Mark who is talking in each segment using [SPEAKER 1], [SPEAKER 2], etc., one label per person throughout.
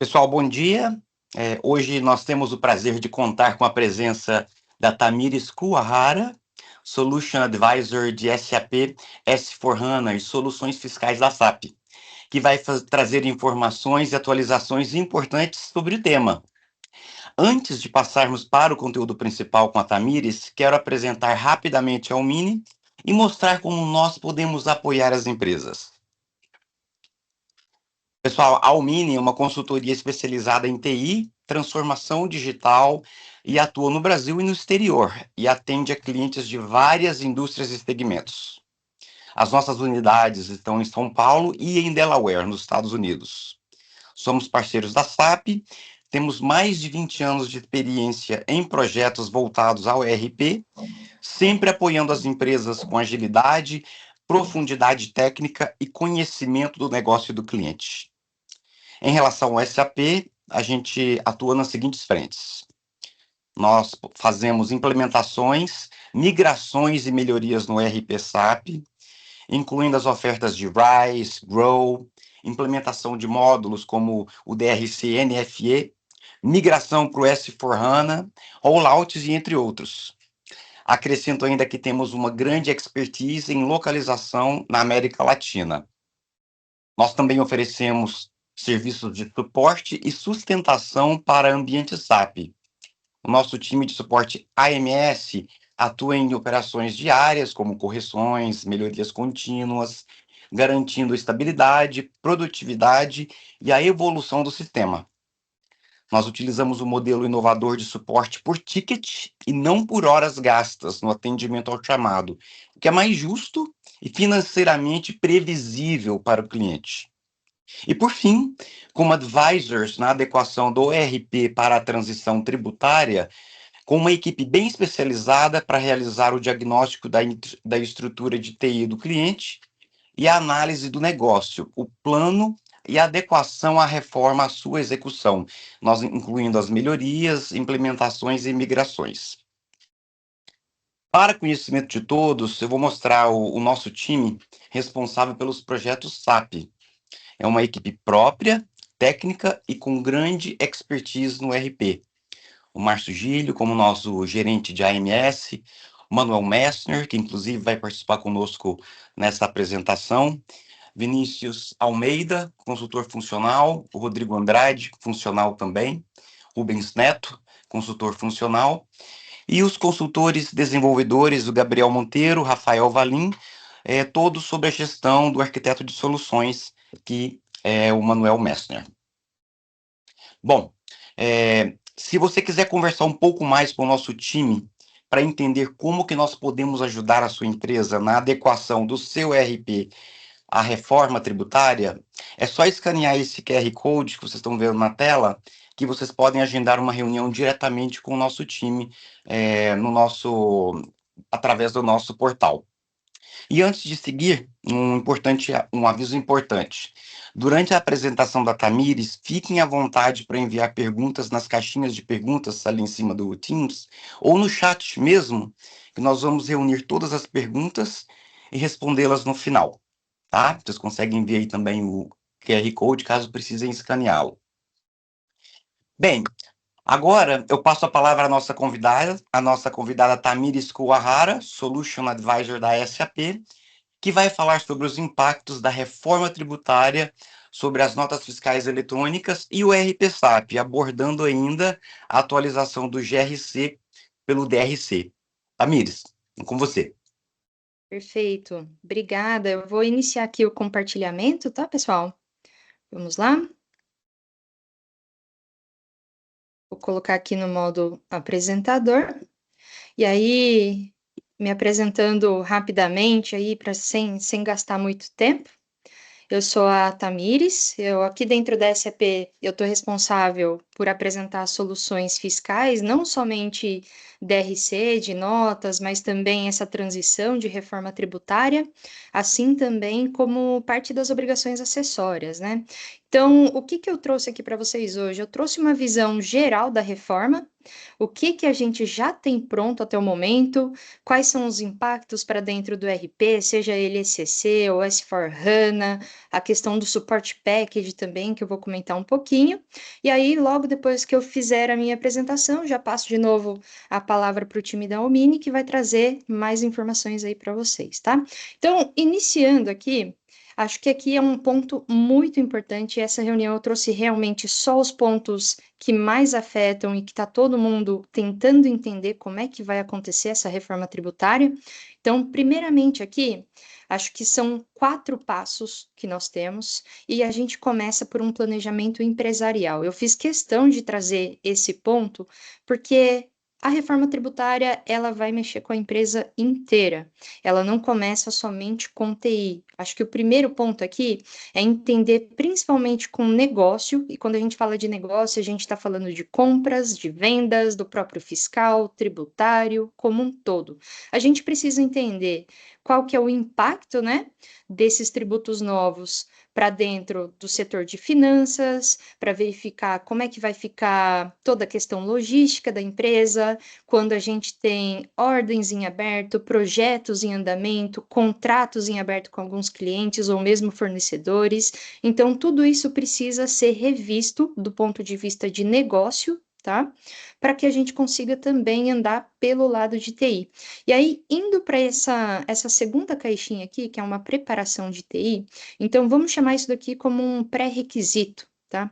[SPEAKER 1] Pessoal, bom dia. Hoje nós temos o prazer de contar com a presença da Tamires Kuwahara, Solution Advisor de SAP S/4HANA e Soluções Fiscais da SAP, que vai trazer informações e atualizações importantes sobre o tema. Antes de passarmos para o conteúdo principal com a Tamires, quero apresentar rapidamente a Almini e mostrar como nós podemos apoiar as empresas. Pessoal, a Almini é uma consultoria especializada em TI, transformação digital e atua no Brasil e no exterior e atende a clientes de várias indústrias e segmentos. As nossas unidades estão em São Paulo e em Delaware, nos Estados Unidos. Somos parceiros da SAP, temos mais de 20 anos de experiência em projetos voltados ao ERP, sempre apoiando as empresas com agilidade, profundidade técnica e conhecimento do negócio do cliente. Em relação ao SAP, a gente atua nas seguintes frentes. Nós fazemos implementações, migrações e melhorias no ERP SAP, incluindo as ofertas de RISE, GROW, implementação de módulos como o DRC NFE, migração para o S/4HANA, rollouts e entre outros. Acrescento ainda que temos uma grande expertise em localização na América Latina. Nós também oferecemos serviços de suporte e sustentação para ambiente SAP. O nosso time de suporte AMS atua em operações diárias, como correções, melhorias contínuas, garantindo estabilidade, produtividade e a evolução do sistema. Nós utilizamos o modelo inovador de suporte por ticket e não por horas gastas no atendimento ao chamado, o que é mais justo e financeiramente previsível para o cliente. E, por fim, como advisors na adequação do ERP para a transição tributária, com uma equipe bem especializada para realizar o diagnóstico da estrutura de TI do cliente e a análise do negócio, o plano e a adequação à reforma à sua execução, nós incluindo as melhorias, implementações e migrações. Para conhecimento de todos, eu vou mostrar o nosso time responsável pelos projetos SAP. É uma equipe própria, técnica e com grande expertise no RP. O Márcio Gílio, como nosso gerente de AMS, o Manuel Messner, que inclusive vai participar conosco nessa apresentação, Vinícius Almeida, consultor funcional, o Rodrigo Andrade, funcional também, Rubens Neto, consultor funcional, e os consultores desenvolvedores, o Gabriel Monteiro, Rafael Valim, todos sob a gestão do arquiteto de soluções, que é o Manuel Messner. Bom, se você quiser conversar um pouco mais com o nosso time para entender como que nós podemos ajudar a sua empresa na adequação do seu ERP à reforma tributária, é só escanear esse QR Code que vocês estão vendo na tela, que vocês podem agendar uma reunião diretamente com o nosso time através do nosso portal. E antes de seguir, um aviso importante. Durante a apresentação da Tamires, fiquem à vontade para enviar perguntas nas caixinhas de perguntas ali em cima do Teams, ou no chat mesmo, que nós vamos reunir todas as perguntas e respondê-las no final, tá? Vocês conseguem ver aí também o QR Code, caso precisem escaneá-lo. Bem, agora eu passo a palavra à nossa convidada Tamires Kuwahara, Solution Advisor da SAP, que vai falar sobre os impactos da reforma tributária sobre as notas fiscais eletrônicas e o ERP SAP, abordando ainda a atualização do GRC pelo DRC. Tamires, com você.
[SPEAKER 2] Perfeito, obrigada. Eu vou iniciar aqui o compartilhamento, tá, pessoal? Vamos lá? Vou colocar aqui no modo apresentador. E aí, me apresentando rapidamente aí, sem gastar muito tempo. Eu sou a Tamires, eu aqui dentro da SAP, eu estou responsável por apresentar soluções fiscais, não somente DRC, de notas, mas também essa transição de reforma tributária, assim também como parte das obrigações acessórias, né? Então, o que que eu trouxe aqui para vocês hoje? Eu trouxe uma visão geral da reforma, o que que a gente já tem pronto até o momento, quais são os impactos para dentro do RP, seja ele ECC ou S4HANA, a questão do suporte package também, que eu vou comentar um pouquinho. E aí, logo depois que eu fizer a minha apresentação, já passo de novo a palavra para o time da Omini, que vai trazer mais informações aí para vocês, tá? Então, iniciando aqui, acho que aqui é um ponto muito importante. Essa reunião eu trouxe realmente só os pontos que mais afetam e que está todo mundo tentando entender como é que vai acontecer essa reforma tributária. Então, primeiramente aqui, acho que são 4 passos que nós temos e a gente começa por um planejamento empresarial. Eu fiz questão de trazer esse ponto porque a reforma tributária, ela vai mexer com a empresa inteira. Ela não começa somente com TI. Acho que o primeiro ponto aqui é entender principalmente com negócio, e quando a gente fala de negócio, a gente está falando de compras, de vendas, do próprio fiscal, tributário, como um todo. A gente precisa entender qual que é o impacto, né, desses tributos novos para dentro do setor de finanças, para verificar como é que vai ficar toda a questão logística da empresa, quando a gente tem ordens em aberto, projetos em andamento, contratos em aberto com alguns clientes ou mesmo fornecedores. Então, tudo isso precisa ser revisto do ponto de vista de negócio, tá? Para que a gente consiga também andar pelo lado de TI. E aí, indo para essa segunda caixinha aqui, que é uma preparação de TI, então vamos chamar isso daqui como um pré-requisito, tá?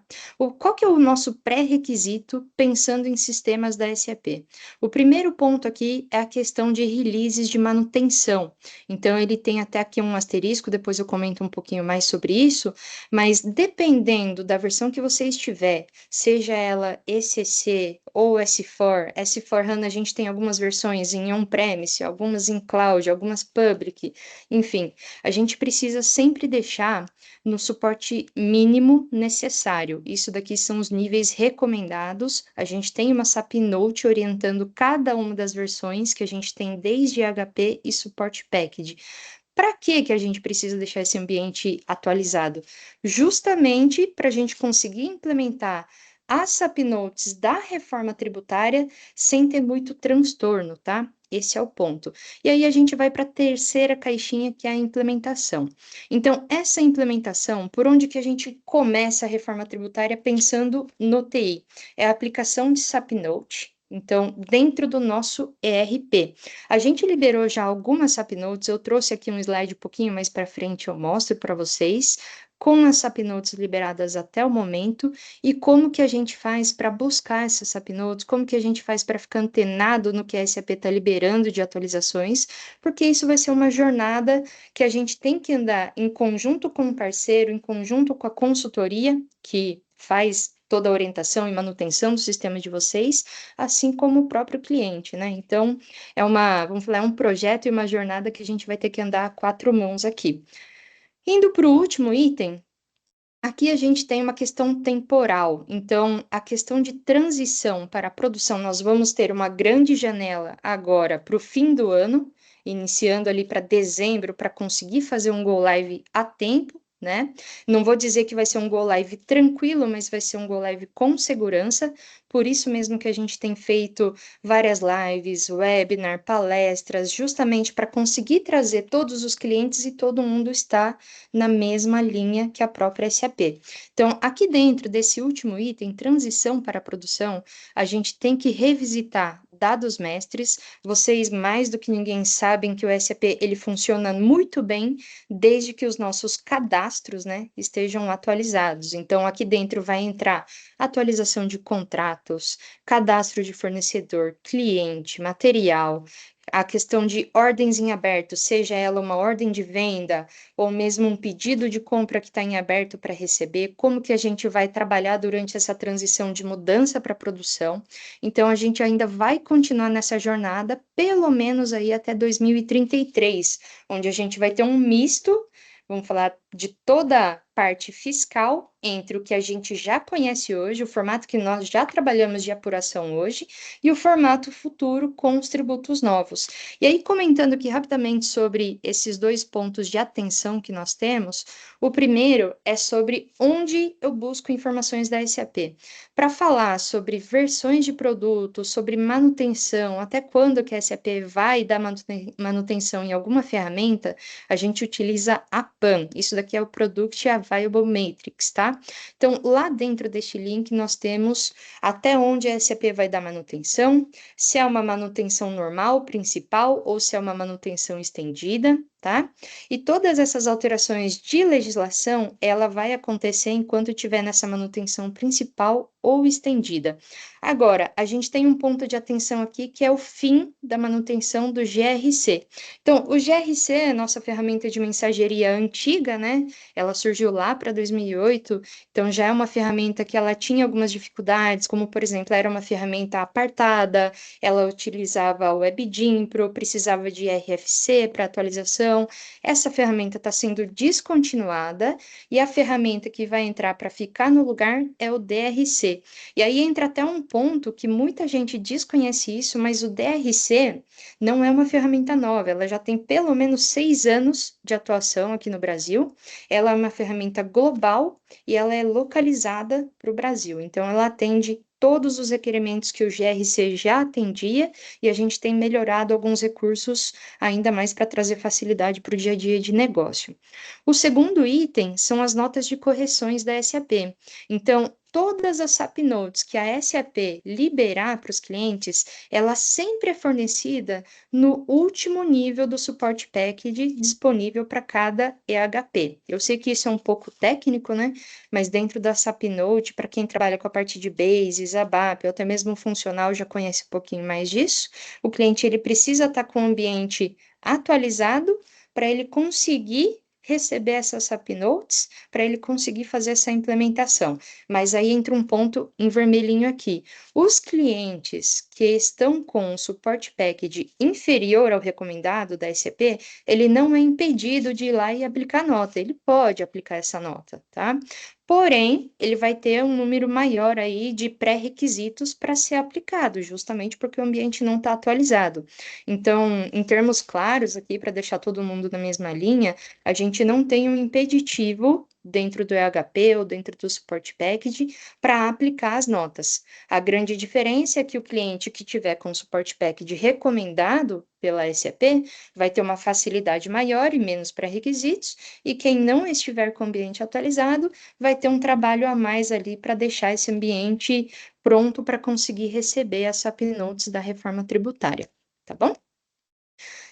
[SPEAKER 2] Qual que é o nosso pré-requisito pensando em sistemas da SAP? O primeiro ponto aqui é a questão de releases de manutenção. Então, ele tem até aqui um asterisco, depois eu comento um pouquinho mais sobre isso, mas dependendo da versão que você estiver, seja ela ECC ou S4, S4HANA a gente tem algumas versões em on-premise, algumas em cloud, algumas public, enfim, a gente precisa sempre deixar no suporte mínimo necessário. Isso daqui são os níveis recomendados. A gente tem uma SAP Note orientando cada uma das versões que a gente tem desde HP e suporte package. Para que que a gente precisa deixar esse ambiente atualizado? Justamente para a gente conseguir implementar as SAP Notes da reforma tributária sem ter muito transtorno, tá? Esse é o ponto. E aí a gente vai para a terceira caixinha, que é a implementação. Então, essa implementação, por onde que a gente começa a reforma tributária pensando no TI? É a aplicação de SAP Note. Então, dentro do nosso ERP. A gente liberou já algumas SAP Notes, eu trouxe aqui um slide um pouquinho mais para frente, eu mostro para vocês, com as SAP Notes liberadas até o momento, e como que a gente faz para buscar essas SAP Notes, como que a gente faz para ficar antenado no que a SAP está liberando de atualizações, porque isso vai ser uma jornada que a gente tem que andar em conjunto com o parceiro, em conjunto com a consultoria, que faz toda a orientação e manutenção do sistema de vocês, assim como o próprio cliente, né? Então, vamos falar, é um projeto e uma jornada que a gente vai ter que andar a 4 mãos aqui. Indo para o último item, aqui a gente tem uma questão temporal. Então, a questão de transição para a produção, nós vamos ter uma grande janela agora para o fim do ano, iniciando ali para dezembro, para conseguir fazer um go live a tempo, né? Não vou dizer que vai ser um go live tranquilo, mas vai ser um go live com segurança. Por isso mesmo que a gente tem feito várias lives, webinar, palestras, justamente para conseguir trazer todos os clientes e todo mundo está na mesma linha que a própria SAP. Então, aqui dentro desse último item, transição para a produção, a gente tem que revisitar dados mestres. Vocês, mais do que ninguém, sabem que o SAP ele funciona muito bem desde que os nossos cadastros, né, estejam atualizados. Então, aqui dentro vai entrar atualização de contratos, cadastro de fornecedor, cliente, material, a questão de ordens em aberto, seja ela uma ordem de venda ou mesmo um pedido de compra que está em aberto para receber, como que a gente vai trabalhar durante essa transição de mudança para produção. Então, a gente ainda vai continuar nessa jornada, pelo menos aí até 2033, onde a gente vai ter um misto, vamos falar, de toda parte fiscal entre o que a gente já conhece hoje, o formato que nós já trabalhamos de apuração hoje, e o formato futuro com os tributos novos. E aí, comentando aqui rapidamente sobre esses dois pontos de atenção que nós temos, o primeiro é sobre onde eu busco informações da SAP. Para falar sobre versões de produtos, sobre manutenção, até quando que a SAP vai dar manutenção em alguma ferramenta, a gente utiliza a PAM. Isso daqui é o Product Available Matrix, tá? Então, lá dentro deste link, nós temos até onde a SAP vai dar manutenção, se é uma manutenção normal, principal, ou se é uma manutenção estendida, tá? E todas essas alterações de legislação, ela vai acontecer enquanto estiver nessa manutenção principal ou estendida. Agora, a gente tem um ponto de atenção aqui que é o fim da manutenção do GRC. Então, o GRC é a nossa ferramenta de mensageria antiga, né? Ela surgiu lá para 2008, então já é uma ferramenta que ela tinha algumas dificuldades, como, por exemplo, era uma ferramenta apartada, ela utilizava o WebGIMPRO, precisava de RFC para atualização. Essa ferramenta está sendo descontinuada e a ferramenta que vai entrar para ficar no lugar é o DRC. E aí entra até um ponto que muita gente desconhece isso, mas o DRC não é uma ferramenta nova, ela já tem pelo menos 6 anos de atuação aqui no Brasil. Ela é uma ferramenta global e ela é localizada para o Brasil. Então, ela atende todos os requerimentos que o GRC já atendia e a gente tem melhorado alguns recursos ainda mais para trazer facilidade para o dia a dia de negócio. O segundo item são as notas de correções da SAP. Então, todas as SAP Notes que a SAP liberar para os clientes, ela sempre é fornecida no último nível do suporte package disponível para cada EHP. Eu sei que isso é um pouco técnico, né? Mas dentro da SAP Note, para quem trabalha com a parte de Bases, ABAP, ou até mesmo funcional, já conhece um pouquinho mais disso. O cliente ele precisa estar com o ambiente atualizado para ele conseguir receber essas SAP Notes, para ele conseguir fazer essa implementação. Mas aí entra um ponto em vermelhinho aqui. Os clientes que estão com o suporte package inferior ao recomendado da SAP, ele não é impedido de ir lá e aplicar nota, ele pode aplicar essa nota, tá? Porém, ele vai ter um número maior aí de pré-requisitos para ser aplicado, justamente porque o ambiente não está atualizado. Então, em termos claros aqui, para deixar todo mundo na mesma linha, a gente não tem um impeditivo dentro do EHP ou dentro do Support Package para aplicar as notas. A grande diferença é que o cliente que tiver com o Support Package recomendado pela SAP vai ter uma facilidade maior e menos pré-requisitos, e quem não estiver com o ambiente atualizado vai ter um trabalho a mais ali para deixar esse ambiente pronto para conseguir receber as SAP Notes da reforma tributária, tá bom?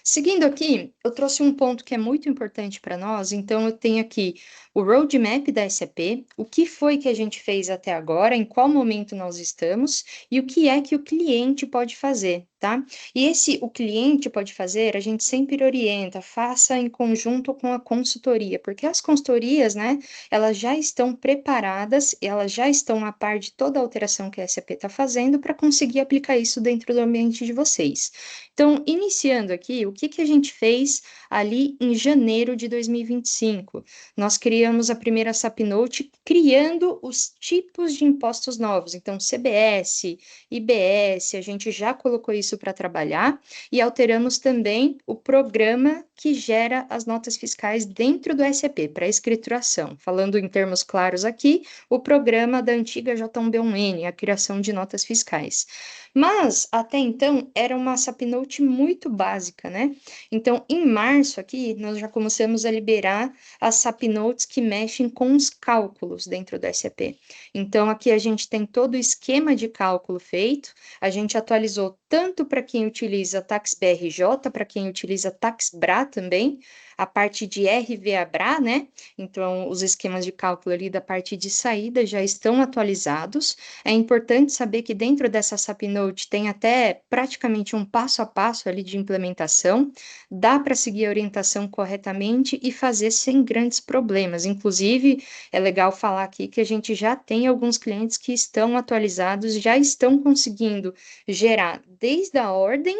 [SPEAKER 2] Seguindo aqui, eu trouxe um ponto que é muito importante para nós, então eu tenho aqui o roadmap da SAP, o que foi que a gente fez até agora, em qual momento nós estamos e o que é que o cliente pode fazer, tá? E o cliente pode fazer, a gente sempre orienta, faça em conjunto com a consultoria, porque as consultorias, né, elas já estão preparadas, elas já estão a par de toda a alteração que a SAP está fazendo para conseguir aplicar isso dentro do ambiente de vocês. Então, iniciando aqui, o que que a gente fez ali em janeiro de 2025? Nós criamos a primeira SAP Note, criando os tipos de impostos novos. Então, CBS, IBS, a gente já colocou isso para trabalhar e alteramos também o programa que gera as notas fiscais dentro do SAP, para escrituração. Falando em termos claros aqui, o programa da antiga J1B1N, a criação de notas fiscais. Mas, até então, era uma SAP Note muito básica, né? Então, em março aqui, nós já começamos a liberar as SAP Notes que mexem com os cálculos dentro do SAP. Então, aqui a gente tem todo o esquema de cálculo feito, a gente atualizou tanto para quem utiliza Tax BRJ, para quem utiliza Tax BRA também, a parte de RVA-BRA, né? Então, os esquemas de cálculo ali da parte de saída já estão atualizados. É importante saber que dentro dessa SAP Note tem até praticamente um passo a passo ali de implementação, dá para seguir a orientação corretamente e fazer sem grandes problemas. Inclusive, é legal falar aqui que a gente já tem alguns clientes que estão atualizados, já estão conseguindo gerar desde a ordem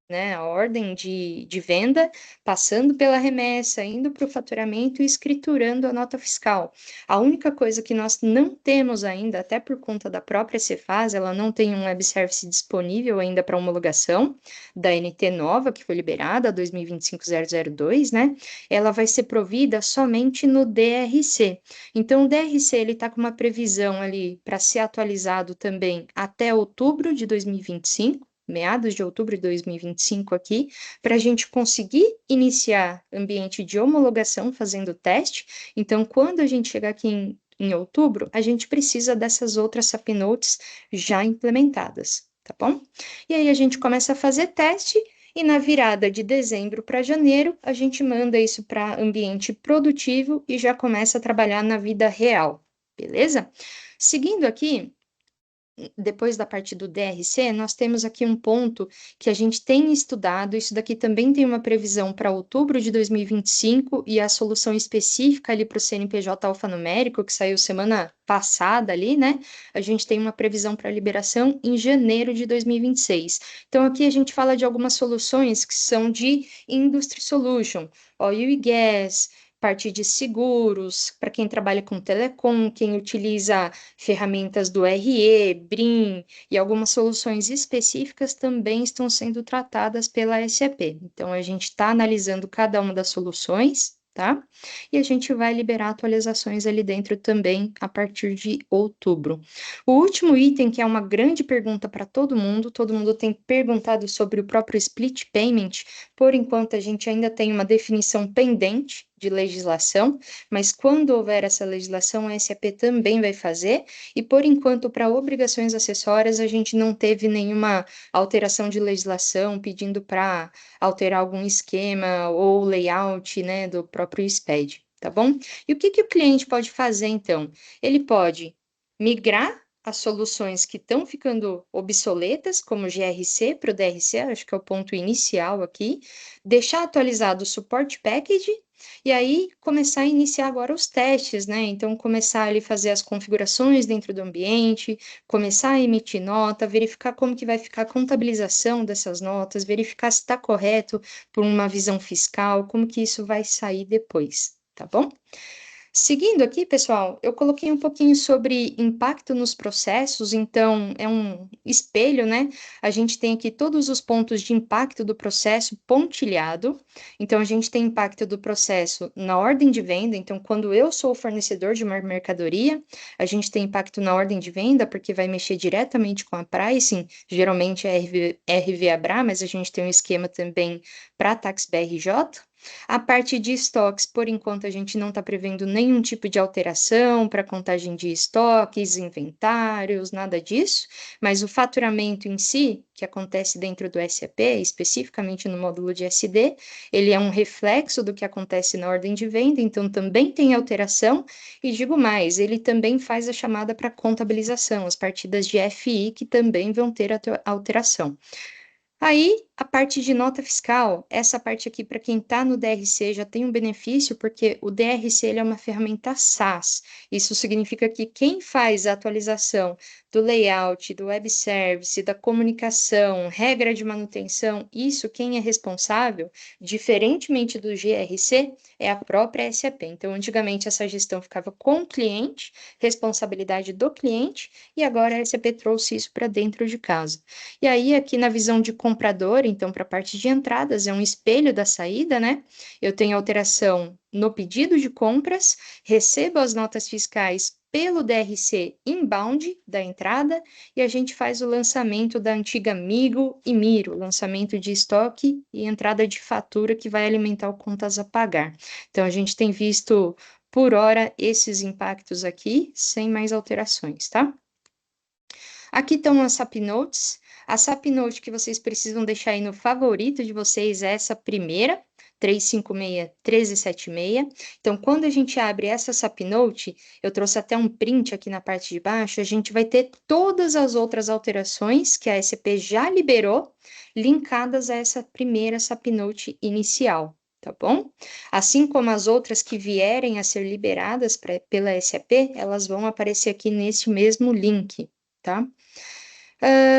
[SPEAKER 2] né? A ordem de venda, passando pela remessa, indo para o faturamento e escriturando a nota fiscal. A única coisa que nós não temos ainda, até por conta da própria Cefaz, ela não tem um web service disponível ainda para homologação da NT nova, que foi liberada, 2025-002, né? Ela vai ser provida somente no DRC. Então, o DRC ele está com uma previsão ali para ser atualizado também até outubro de 2025, meados de outubro de 2025 aqui, para a gente conseguir iniciar ambiente de homologação fazendo teste. Então, quando a gente chegar aqui em outubro, a gente precisa dessas outras SAP Notes já implementadas, tá bom? E aí a gente começa a fazer teste e na virada de dezembro para janeiro, a gente manda isso para ambiente produtivo e já começa a trabalhar na vida real, beleza? Seguindo aqui, depois da parte do DRC, nós temos aqui um ponto que a gente tem estudado. Isso daqui também tem uma previsão para outubro de 2025 e a solução específica ali para o CNPJ alfanumérico, que saiu semana passada ali, né? A gente tem uma previsão para liberação em janeiro de 2026. Então, aqui a gente fala de algumas soluções que são de Industry Solution, Oil e Gas, parte de seguros, para quem trabalha com telecom, quem utiliza ferramentas do RE, BRIM e algumas soluções específicas também estão sendo tratadas pela SAP. Então, a gente está analisando cada uma das soluções, tá? E a gente vai liberar atualizações ali dentro também a partir de outubro. O último item, que é uma grande pergunta para todo mundo tem perguntado sobre o próprio split payment. Por enquanto, a gente ainda tem uma definição pendente de legislação, mas quando houver essa legislação, a SAP também vai fazer, e por enquanto, para obrigações acessórias, a gente não teve nenhuma alteração de legislação pedindo para alterar algum esquema ou layout, né, do próprio SPED, tá bom? E o que que o cliente pode fazer, então? Ele pode migrar as soluções que estão ficando obsoletas, como o GRC para o DRC, acho que é o ponto inicial aqui, deixar atualizado o suporte package e aí começar a iniciar agora os testes, né? Então, começar ali fazer as configurações dentro do ambiente, começar a emitir nota, verificar como que vai ficar a contabilização dessas notas, verificar se está correto por uma visão fiscal, como que isso vai sair depois, tá bom? Seguindo aqui, pessoal, eu coloquei um pouquinho sobre impacto nos processos, então é um espelho, né? A gente tem aqui todos os pontos de impacto do processo pontilhado. Então, a gente tem impacto do processo na ordem de venda. Então, quando eu sou o fornecedor de uma mercadoria, a gente tem impacto na ordem de venda, porque vai mexer diretamente com a pricing, geralmente é RV-ABRA, mas a gente tem um esquema também para Tax BRJ. A parte de estoques, por enquanto, a gente não está prevendo nenhum tipo de alteração para contagem de estoques, inventários, nada disso, mas o faturamento em si, que acontece dentro do SAP, especificamente no módulo de SD, ele é um reflexo do que acontece na ordem de venda, então também tem alteração, e digo mais, ele também faz a chamada para contabilização, as partidas de FI que também vão ter alteração. Aí, a parte de nota fiscal, essa parte aqui, para quem está no DRC, já tem um benefício, porque o DRC ele é uma ferramenta SaaS. Isso significa que quem faz a atualização do layout, do web service, da comunicação, regra de manutenção, isso quem é responsável, diferentemente do GRC, é a própria SAP. Então, antigamente essa gestão ficava com o cliente, responsabilidade do cliente, e agora a SAP trouxe isso para dentro de casa. E aí, aqui na visão de comprador, então, para a parte de entradas, é um espelho da saída, né? Eu tenho alteração no pedido de compras, recebo as notas fiscais pelo DRC inbound da entrada e a gente faz o lançamento da antiga Migo e Miro, lançamento de estoque e entrada de fatura que vai alimentar o contas a pagar. Então, a gente tem visto por hora esses impactos aqui, sem mais alterações, tá? Aqui estão as SAP Notes. A SAP Note que vocês precisam deixar aí no favorito de vocês é essa primeira, 356-1376. Então, quando a gente abre essa SAP Note, eu trouxe até um print aqui na parte de baixo, a gente vai ter todas as outras alterações que a SAP já liberou, linkadas a essa primeira SAP Note inicial. Tá bom? Assim como as outras que vierem a ser liberadas pela SAP, elas vão aparecer aqui nesse mesmo link, tá?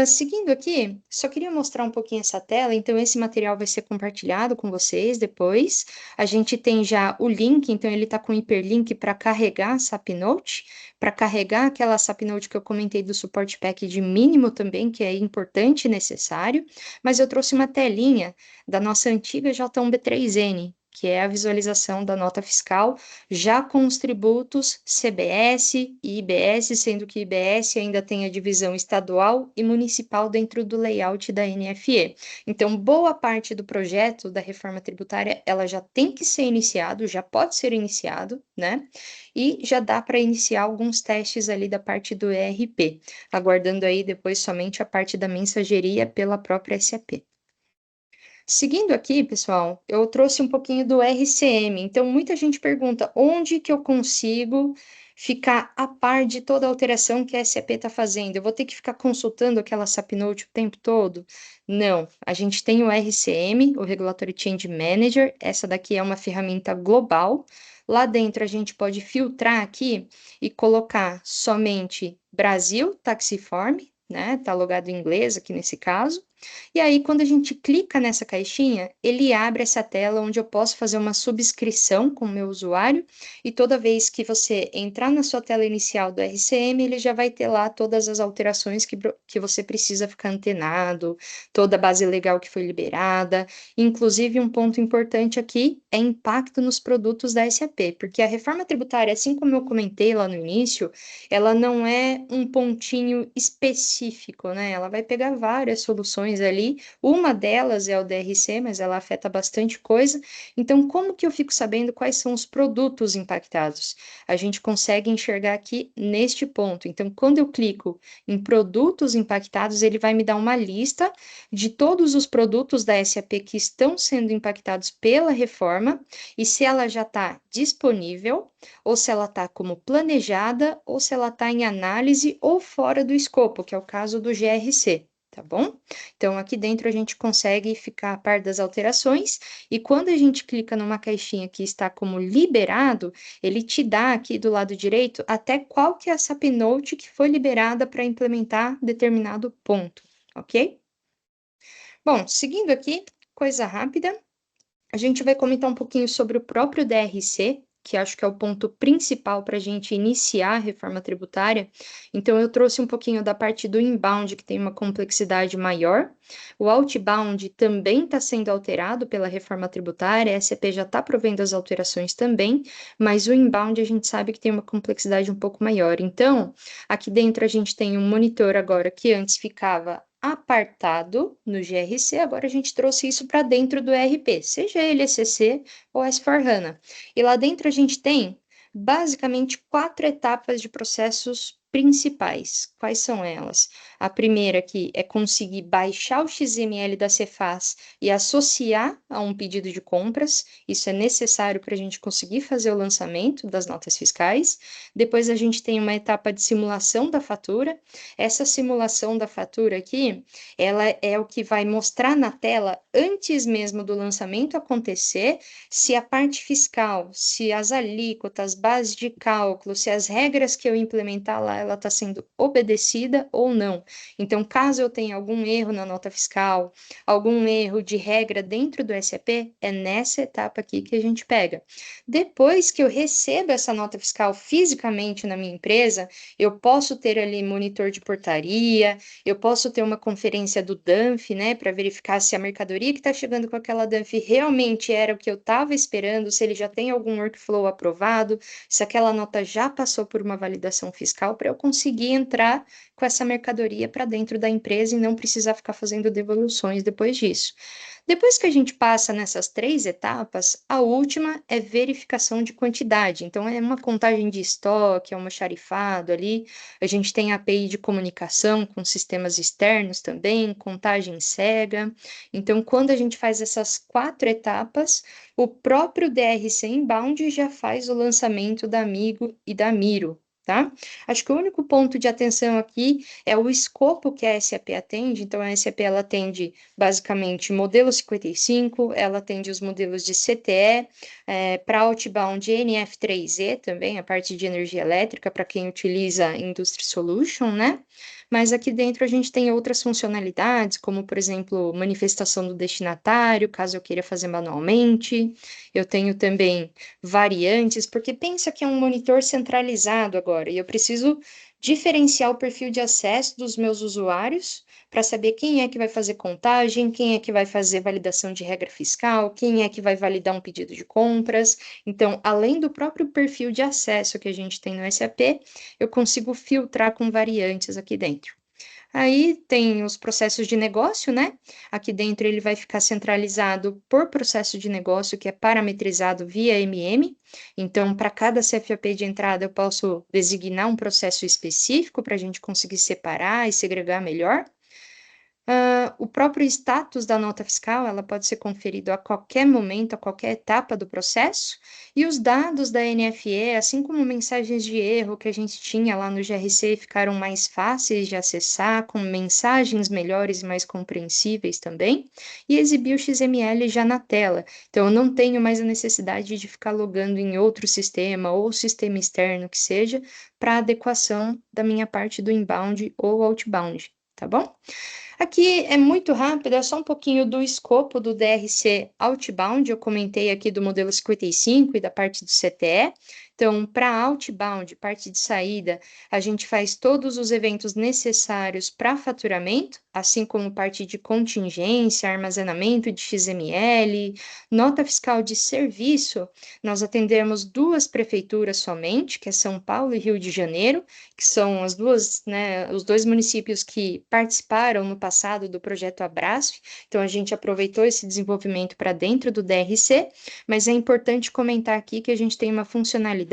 [SPEAKER 2] Seguindo aqui, só queria mostrar um pouquinho essa tela, então esse material vai ser compartilhado com vocês depois. A gente tem já o link, então ele está com hiperlink para carregar a SAP Note, para carregar aquela SAP Note que eu comentei do suporte pack de mínimo também, que é importante e necessário, mas eu trouxe uma telinha da nossa antiga J1B3N, que é a visualização da nota fiscal, já com os tributos CBS e IBS, sendo que IBS ainda tem a divisão estadual e municipal dentro do layout da NFE. Então, boa parte do projeto da reforma tributária, ela já tem que ser iniciado, já pode ser iniciado, né? E já dá para iniciar alguns testes ali da parte do ERP, aguardando aí depois somente a parte da mensageria pela própria SAP. Seguindo aqui, pessoal, eu trouxe um pouquinho do RCM. Então, muita gente pergunta onde que eu consigo ficar a par de toda a alteração que a SAP está fazendo. Eu vou ter que ficar consultando aquela SAP Note o tempo todo? Não, a gente tem o RCM, o Regulatory Change Manager. Essa daqui é uma ferramenta global. Lá dentro a gente pode filtrar aqui e colocar somente Brasil Taxiform, né? Tá logado em inglês aqui nesse caso. E aí, quando a gente clica nessa caixinha, ele abre essa tela onde eu posso fazer uma subscrição com o meu usuário, e toda vez que você entrar na sua tela inicial do RCM, ele já vai ter lá todas as alterações que você precisa ficar antenado, toda a base legal que foi liberada. Inclusive, um ponto importante aqui é impacto nos produtos da SAP, porque a reforma tributária, assim como eu comentei lá no início, ela não é um pontinho específico, né? Ela vai pegar várias soluções ali. Uma delas é o DRC, mas ela afeta bastante coisa. Então, como que eu fico sabendo quais são os produtos impactados? A gente consegue enxergar aqui neste ponto. Então, quando eu clico em produtos impactados, ele vai me dar uma lista de todos os produtos da SAP que estão sendo impactados pela reforma e se ela já está disponível, ou se ela está como planejada, ou se ela está em análise ou fora do escopo, que é o caso do GRC, tá bom? Então, aqui dentro a gente consegue ficar a par das alterações, e quando a gente clica numa caixinha que está como liberado, ele te dá aqui do lado direito até qual que é a SAP Note que foi liberada para implementar determinado ponto, ok? Bom, seguindo aqui, coisa rápida. A gente vai comentar um pouquinho sobre o próprio DRC, que acho que é o ponto principal para a gente iniciar a reforma tributária. Então, eu trouxe um pouquinho da parte do inbound, que tem uma complexidade maior. O outbound também está sendo alterado pela reforma tributária, a SAP já está provendo as alterações também, mas o inbound a gente sabe que tem uma complexidade um pouco maior. Então, aqui dentro a gente tem um monitor agora que antes ficava apartado no GRC, agora a gente trouxe isso para dentro do ERP, seja ele ECC ou S/4HANA. E lá dentro a gente tem basicamente 4 etapas de processos principais. Quais são elas? A primeira aqui é conseguir baixar o XML da Cefaz e associar a um pedido de compras. Isso é necessário para a gente conseguir fazer o lançamento das notas fiscais. Depois a gente tem uma etapa de simulação da fatura. Essa simulação da fatura aqui, ela é o que vai mostrar na tela, antes mesmo do lançamento acontecer, se a parte fiscal, se as alíquotas, bases de cálculo, se as regras que eu implementar lá, ela está sendo obedecida ou não. Então, caso eu tenha algum erro na nota fiscal, algum erro de regra dentro do SAP, é nessa etapa aqui que a gente pega. Depois que eu recebo essa nota fiscal fisicamente na minha empresa, eu posso ter ali monitor de portaria, eu posso ter uma conferência do DANF, né, para verificar se a mercadoria que está chegando com aquela DANF realmente era o que eu estava esperando, se ele já tem algum workflow aprovado, se aquela nota já passou por uma validação fiscal, para eu conseguir entrar com essa mercadoria para dentro da empresa e não precisar ficar fazendo devoluções depois disso. Depois que a gente passa nessas 3 etapas, a última é verificação de quantidade. Então, é uma contagem de estoque, é um almoxarifado ali. A gente tem a API de comunicação com sistemas externos também, contagem cega. Então, quando a gente faz essas 4 etapas, o próprio DRC Inbound já faz o lançamento da Amigo e da Miro. Tá? Acho que o único ponto de atenção aqui é o escopo que a SAP atende. Então, a SAP ela atende basicamente modelo 55, ela atende os modelos de CTE, para outbound NF3E também, a parte de energia elétrica, para quem utiliza Industry Solution, né? mas aqui dentro a gente tem outras funcionalidades, como, por exemplo, manifestação do destinatário, caso eu queira fazer manualmente. Eu tenho também variantes, porque pensa que é um monitor centralizado agora, e eu preciso diferenciar o perfil de acesso dos meus usuários para saber quem é que vai fazer contagem, quem é que vai fazer validação de regra fiscal, quem é que vai validar um pedido de compras. Então, além do próprio perfil de acesso que a gente tem no SAP, eu consigo filtrar com variantes aqui dentro. Aí tem os processos de negócio, né? Aqui dentro ele vai ficar centralizado por processo de negócio, que é parametrizado via MM. Então, para cada CFAP de entrada, eu posso designar um processo específico para a gente conseguir separar e segregar melhor. O próprio status da nota fiscal, ela pode ser conferido a qualquer momento, a qualquer etapa do processo, e os dados da NFE, assim como mensagens de erro que a gente tinha lá no GRC, ficaram mais fáceis de acessar, com mensagens melhores e mais compreensíveis também, e exibir o XML já na tela. Então, eu não tenho mais a necessidade de ficar logando em outro sistema ou sistema externo que seja, para adequação da minha parte do inbound ou outbound, tá bom? Aqui é muito rápido, é só um pouquinho do escopo do DRC Outbound. Eu comentei aqui do modelo 55 e da parte do CTE. Então, para outbound, parte de saída, a gente faz todos os eventos necessários para faturamento, assim como parte de contingência, armazenamento de XML, nota fiscal de serviço. Nós atendemos duas prefeituras somente, que é São Paulo e Rio de Janeiro, que são as duas, né, os dois municípios que participaram no passado do projeto Abrasf. Então, a gente aproveitou esse desenvolvimento para dentro do DRC, mas é importante comentar aqui que a gente tem uma funcionalidade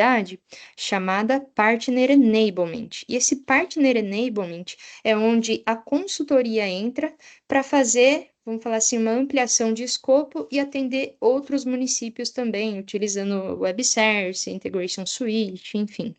[SPEAKER 2] chamada Partner Enablement. E esse Partner Enablement é onde a consultoria entra para fazer, vamos falar assim, uma ampliação de escopo e atender outros municípios também, utilizando o Web Service, Integration Suite, enfim.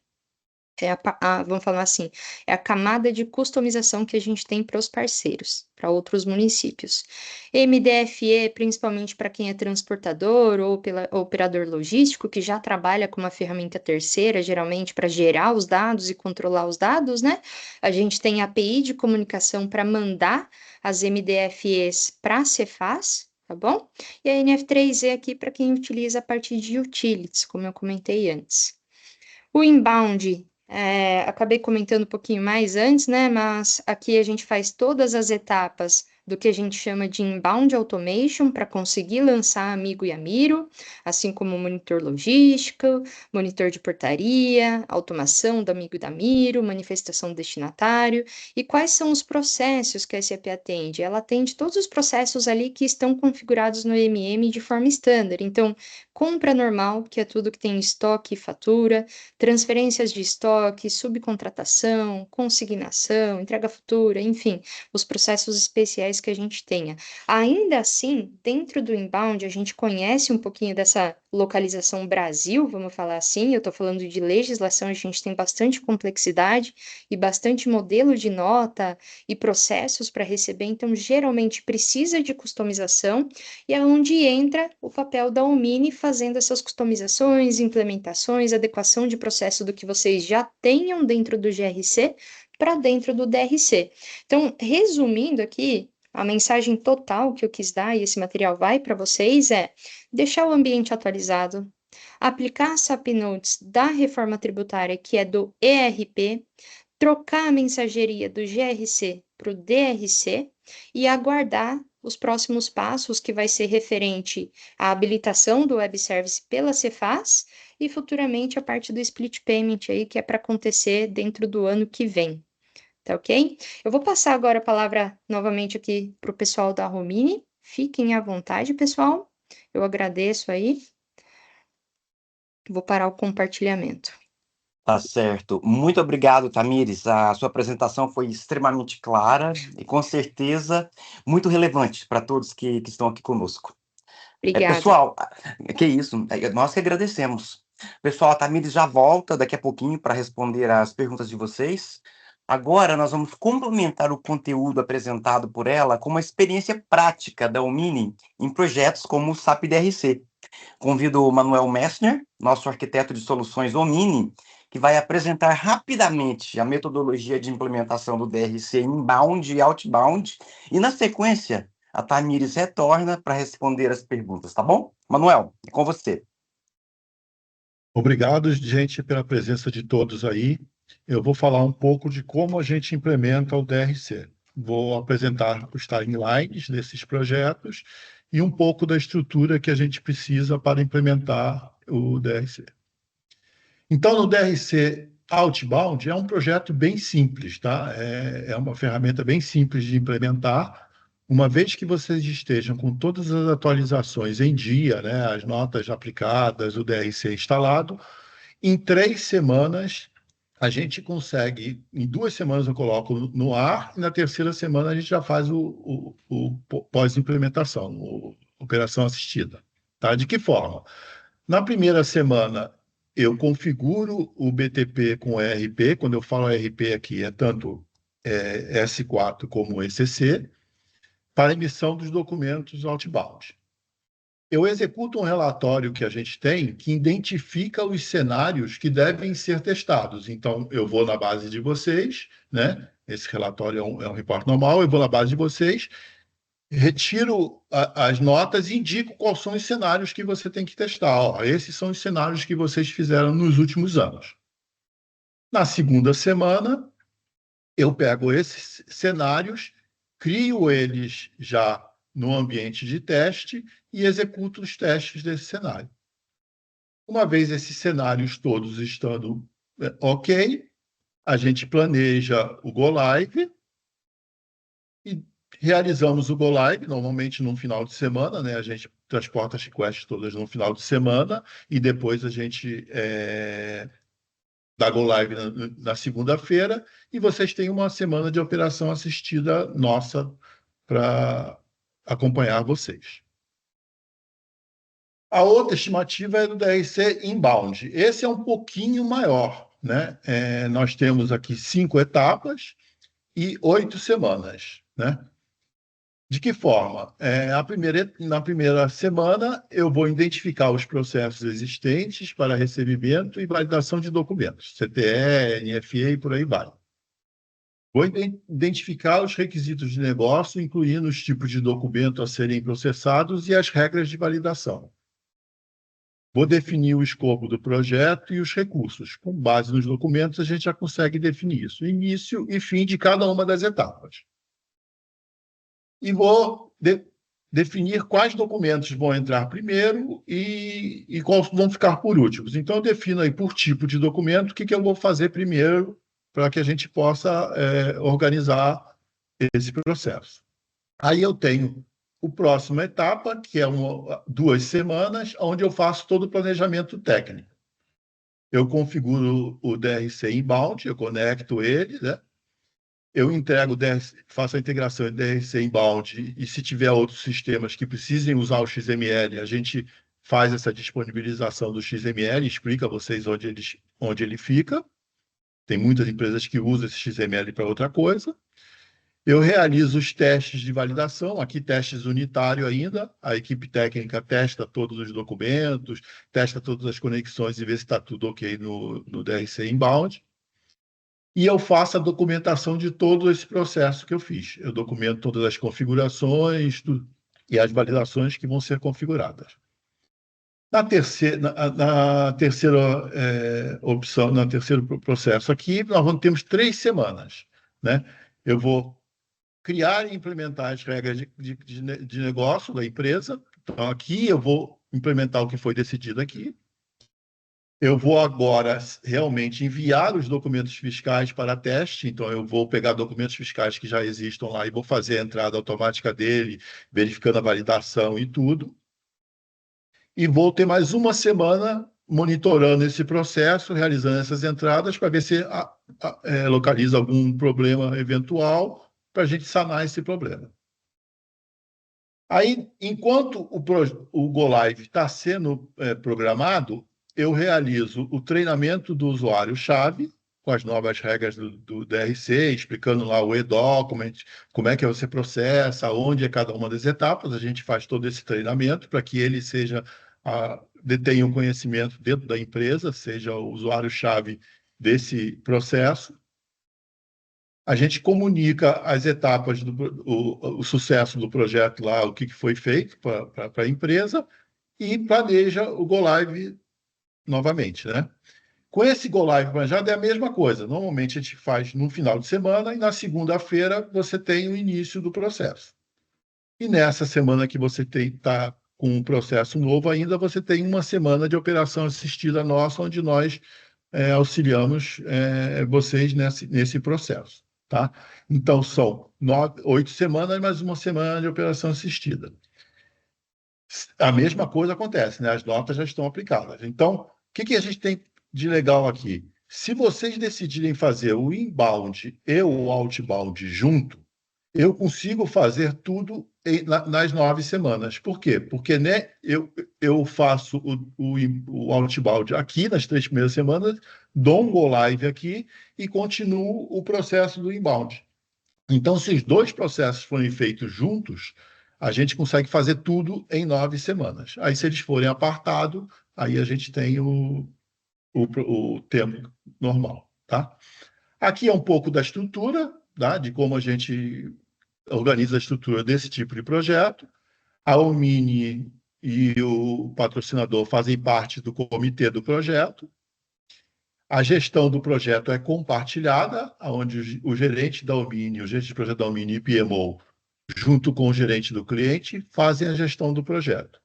[SPEAKER 2] Vamos falar assim, é a camada de customização que a gente tem para os parceiros, para outros municípios. MDFE, principalmente para quem é transportador ou pela, operador logístico, que já trabalha com uma ferramenta terceira, geralmente para gerar os dados e controlar os dados, né? A gente tem API de comunicação para mandar as MDFEs para a Cefaz, tá bom? E a NF3E aqui para quem utiliza a partir de utilities, como eu comentei antes. O inbound, acabei comentando um pouquinho mais antes, né? Mas aqui a gente faz todas as etapas do que a gente chama de inbound automation para conseguir lançar Amigo e Amiro, assim como monitor logístico, monitor de portaria, automação do Amigo e da Amiro, manifestação do destinatário. E quais são os processos que a SAP atende? Ela atende todos os processos ali que estão configurados no MM de forma standard. Então, compra normal, que é tudo que tem estoque e fatura, transferências de estoque, subcontratação, consignação, entrega futura, enfim, os processos especiais que a gente tenha. Ainda assim, dentro do inbound, a gente conhece um pouquinho dessa localização Brasil, vamos falar assim, eu estou falando de legislação, a gente tem bastante complexidade e bastante modelo de nota e processos para receber, então geralmente precisa de customização e é onde entra o papel da Omni fazendo essas customizações, implementações, adequação de processo do que vocês já tenham dentro do GRC para dentro do DRC. Então, resumindo aqui, a mensagem total que eu quis dar, e esse material vai para vocês, é deixar o ambiente atualizado, aplicar a SAP Notes da reforma tributária, que é do ERP, trocar a mensageria do GRC para o DRC e aguardar os próximos passos, que vai ser referente à habilitação do web service pela Cefaz e futuramente a parte do split payment aí, que é para acontecer dentro do ano que vem. Tá ok? Eu vou passar agora a palavra novamente aqui para o pessoal da Romini. Fiquem à vontade, pessoal. Eu agradeço aí. Vou parar o compartilhamento.
[SPEAKER 1] Tá certo. Muito obrigado, Tamires. A sua apresentação foi extremamente clara e, com certeza, muito relevante para todos que estão aqui conosco.
[SPEAKER 2] Obrigada.
[SPEAKER 1] Pessoal, que isso, nós que agradecemos. Pessoal, a Tamires já volta daqui a pouquinho para responder as perguntas de vocês. Agora, nós vamos complementar o conteúdo apresentado por ela com uma experiência prática da Omini em projetos como o SAP DRC. Convido o Manuel Messner, nosso arquiteto de soluções Omini, que vai apresentar rapidamente a metodologia de implementação do DRC inbound e outbound, e na sequência, a Tamires retorna para responder as perguntas, tá bom? Manuel, é com você.
[SPEAKER 3] Obrigado, gente, pela presença de todos aí. Eu vou falar um pouco de como a gente implementa o DRC. Vou apresentar os timelines desses projetos e um pouco da estrutura que a gente precisa para implementar o DRC. Então, no DRC Outbound, é um projeto bem simples, tá? É uma ferramenta bem simples de implementar. Uma vez que vocês estejam com todas as atualizações em dia, né, as notas aplicadas, o DRC instalado, em 3 semanas a gente consegue, em 2 semanas eu coloco no ar, e na terceira semana a gente já faz o pós-implementação, operação assistida. Tá? De que forma? Na primeira semana, eu configuro o BTP com ERP. Quando eu falo ERP aqui, é tanto S4 como ECC, para emissão dos documentos outbound. Eu executo um relatório que a gente tem que identifica os cenários que devem ser testados. Então, eu vou na base de vocês, né? Esse relatório é um repórter normal, eu vou na base de vocês, retiro as notas e indico quais são os cenários que você tem que testar. Ó, esses são os cenários que vocês fizeram nos últimos anos. Na segunda semana, eu pego esses cenários, crio eles já no ambiente de teste e executo os testes desse cenário. Uma vez esses cenários todos estando ok, a gente planeja o Go Live e realizamos o Go Live, normalmente no final de semana, né? A gente transporta as requests todas no final de semana e depois a gente dá Go Live na segunda-feira e vocês têm uma semana de operação assistida nossa para acompanhar vocês. A outra estimativa é do DRC Inbound. Esse é um pouquinho maior, né? Nós temos aqui 5 etapas e 8 semanas, né? De que forma? Na primeira semana, eu vou identificar os processos existentes para recebimento e validação de documentos, CTE, NFE e por aí vai. Vou identificar os requisitos de negócio, incluindo os tipos de documento a serem processados e as regras de validação. Vou definir o escopo do projeto e os recursos. Com base nos documentos, a gente já consegue definir isso, início e fim de cada uma das etapas. E vou definir quais documentos vão entrar primeiro e quais vão ficar por últimos. Então, eu defino aí por tipo de documento o que eu vou fazer primeiro para que a gente possa organizar esse processo. Aí eu tenho a próxima etapa, que é 2 semanas, onde eu faço todo o planejamento técnico. Eu configuro o DRC Inbound, eu conecto ele, né? Eu entrego, faço a integração de DRC Inbound e se tiver outros sistemas que precisem usar o XML, a gente faz essa disponibilização do XML, explica a vocês onde ele fica. Tem muitas empresas que usam esse XML para outra coisa. Eu realizo os testes de validação, aqui testes unitário ainda, a equipe técnica testa todos os documentos, testa todas as conexões e vê se está tudo ok no DRC Inbound. E eu faço a documentação de todo esse processo que eu fiz. Eu documento todas as configurações e as validações que vão ser configuradas. Na terceira opção, no terceiro processo aqui, temos 3 semanas, né? Eu vou criar e implementar as regras de negócio da empresa. Então, aqui eu vou implementar o que foi decidido aqui. Eu vou agora realmente enviar os documentos fiscais para teste. Então, eu vou pegar documentos fiscais que já existam lá e vou fazer a entrada automática dele, verificando a validação e tudo. E vou ter mais uma semana monitorando esse processo, realizando essas entradas para ver se localiza algum problema eventual para a gente sanar esse problema. Aí, enquanto o Go Live está sendo programado, eu realizo o treinamento do usuário-chave com as novas regras do DRC, explicando lá o e-document, como é que você processa, onde é cada uma das etapas. A gente faz todo esse treinamento para que ele detenha um conhecimento dentro da empresa, seja o usuário-chave desse processo. A gente comunica as etapas, o sucesso do projeto lá, o que foi feito para a empresa, e planeja o Go Live novamente, né? Com esse Go Live planejado é a mesma coisa. Normalmente a gente faz no final de semana e na segunda-feira você tem o início do processo. E nessa semana que você está com um processo novo ainda, você tem uma semana de operação assistida nossa, onde nós auxiliamos vocês nesse processo, tá? Então, são 8 semanas, mais uma semana de operação assistida. A mesma coisa acontece, né? As notas já estão aplicadas. Então, o que a gente tem de legal aqui? Se vocês decidirem fazer o inbound e o outbound junto, eu consigo fazer tudo nas 9 semanas. Por quê? Porque né, eu faço o outbound aqui nas 3 primeiras semanas, dou um go live aqui e continuo o processo do inbound. Então, se os dois processos forem feitos juntos, a gente consegue fazer tudo em 9 semanas. Aí, se eles forem apartados, aí a gente tem o tempo normal, tá? Aqui é um pouco da estrutura, tá? De como a gente organiza a estrutura desse tipo de projeto. A Omni e o patrocinador fazem parte do comitê do projeto. A gestão do projeto é compartilhada, onde o gerente da Omni, o gerente de projeto da Omni e PMO, junto com o gerente do cliente, fazem a gestão do projeto.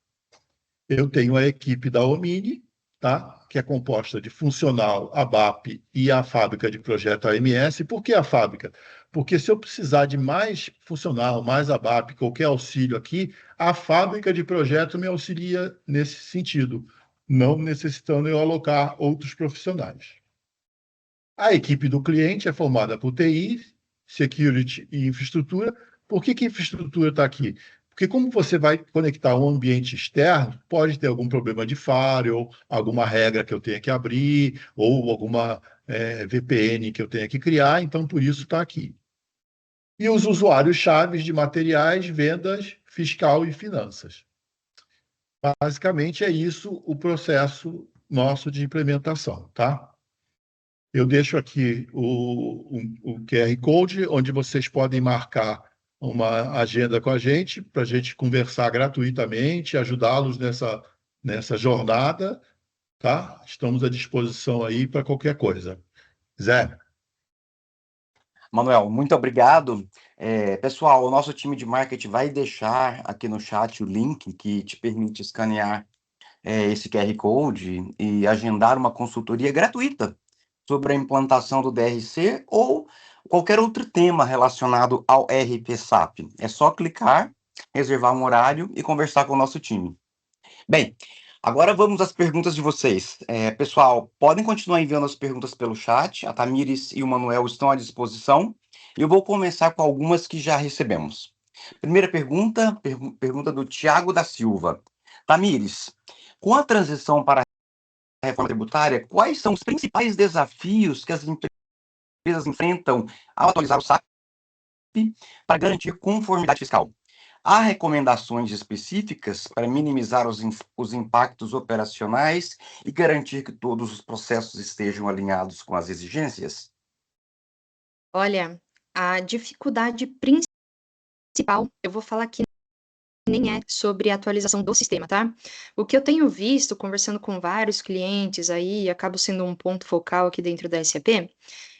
[SPEAKER 3] Eu tenho a equipe da Omni, tá? Que é composta de funcional, ABAP e a fábrica de projeto AMS. Por que a fábrica? Porque se eu precisar de mais funcional, mais ABAP, qualquer auxílio aqui, a fábrica de projeto me auxilia nesse sentido, não necessitando eu alocar outros profissionais. A equipe do cliente é formada por TI, Security e infraestrutura. Por que infraestrutura está aqui? Porque como você vai conectar um ambiente externo, pode ter algum problema de firewall, alguma regra que eu tenha que abrir, ou alguma VPN que eu tenha que criar, então por isso está aqui. E os usuários chaves de materiais, vendas, fiscal e finanças. Basicamente é isso o processo nosso de implementação, tá? Eu deixo aqui o QR Code, onde vocês podem marcar uma agenda com a gente, para a gente conversar gratuitamente, ajudá-los nessa jornada, tá? Estamos à disposição aí para qualquer coisa. Zé?
[SPEAKER 1] Manuel, muito obrigado. Pessoal, o nosso time de marketing vai deixar aqui no chat o link que te permite escanear esse QR Code e agendar uma consultoria gratuita sobre a implantação do DRC ou qualquer outro tema relacionado ao RP SAP. É só clicar, reservar um horário e conversar com o nosso time. Bem, agora vamos às perguntas de vocês. Pessoal, podem continuar enviando as perguntas pelo chat. A Tamires e o Manuel estão à disposição. Eu vou começar com algumas que já recebemos. Primeira pergunta, pergunta do Tiago da Silva. Tamires, com a transição para a reforma tributária, quais são os principais desafios que as empresas enfrentam ao atualizar o SAP para garantir conformidade fiscal? Há recomendações específicas para minimizar os impactos operacionais e garantir que todos os processos estejam alinhados com as exigências?
[SPEAKER 2] Olha, a dificuldade principal, eu vou falar que nem é sobre a atualização do sistema, tá? O que eu tenho visto, conversando com vários clientes aí, acabo sendo um ponto focal aqui dentro da SAP,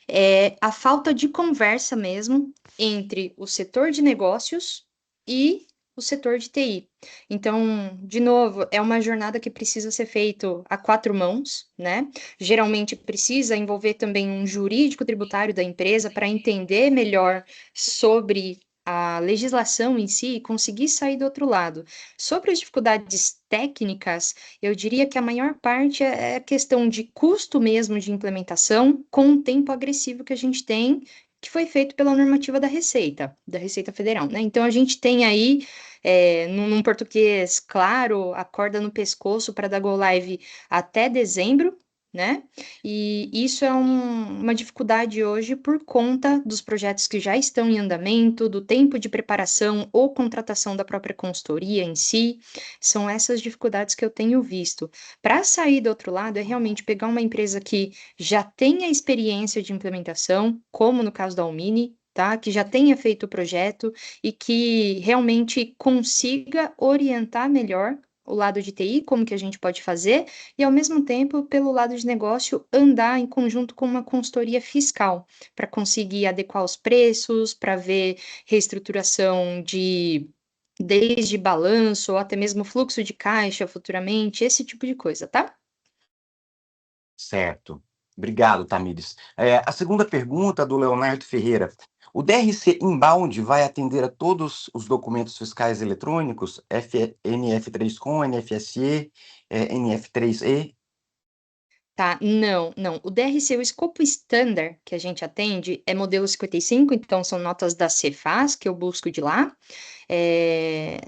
[SPEAKER 2] é a falta de conversa mesmo entre o setor de negócios e o setor de TI. Então, de novo, é uma jornada que precisa ser feita a 4 mãos, né? Geralmente precisa envolver também um jurídico tributário da empresa para entender melhor sobre a legislação em si e conseguir sair do outro lado. Sobre as dificuldades técnicas, eu diria que a maior parte é a questão de custo mesmo de implementação, com o tempo agressivo que a gente tem, que foi feito pela normativa da Receita Federal, né? Então, a gente tem aí, num português claro, a corda no pescoço para dar go live até dezembro, né? E isso é uma dificuldade hoje por conta dos projetos que já estão em andamento, do tempo de preparação ou contratação da própria consultoria em si. São essas dificuldades que eu tenho visto. Para sair do outro lado, é realmente pegar uma empresa que já tenha experiência de implementação, como no caso da Almini, tá? Que já tenha feito o projeto e que realmente consiga orientar melhor o lado de TI, como que a gente pode fazer, e ao mesmo tempo, pelo lado de negócio, andar em conjunto com uma consultoria fiscal, para conseguir adequar os preços, para ver reestruturação de desde balanço ou até mesmo fluxo de caixa futuramente, esse tipo de coisa, tá?
[SPEAKER 1] Certo. Obrigado, Tamires. A segunda pergunta do Leonardo Ferreira. O DRC Inbound vai atender a todos os documentos fiscais eletrônicos, NF3Com, NFSE, NF3E?
[SPEAKER 2] Tá, não, não. O DRC, o escopo standard que a gente atende é modelo 55, então são notas da Cefaz que eu busco de lá. É,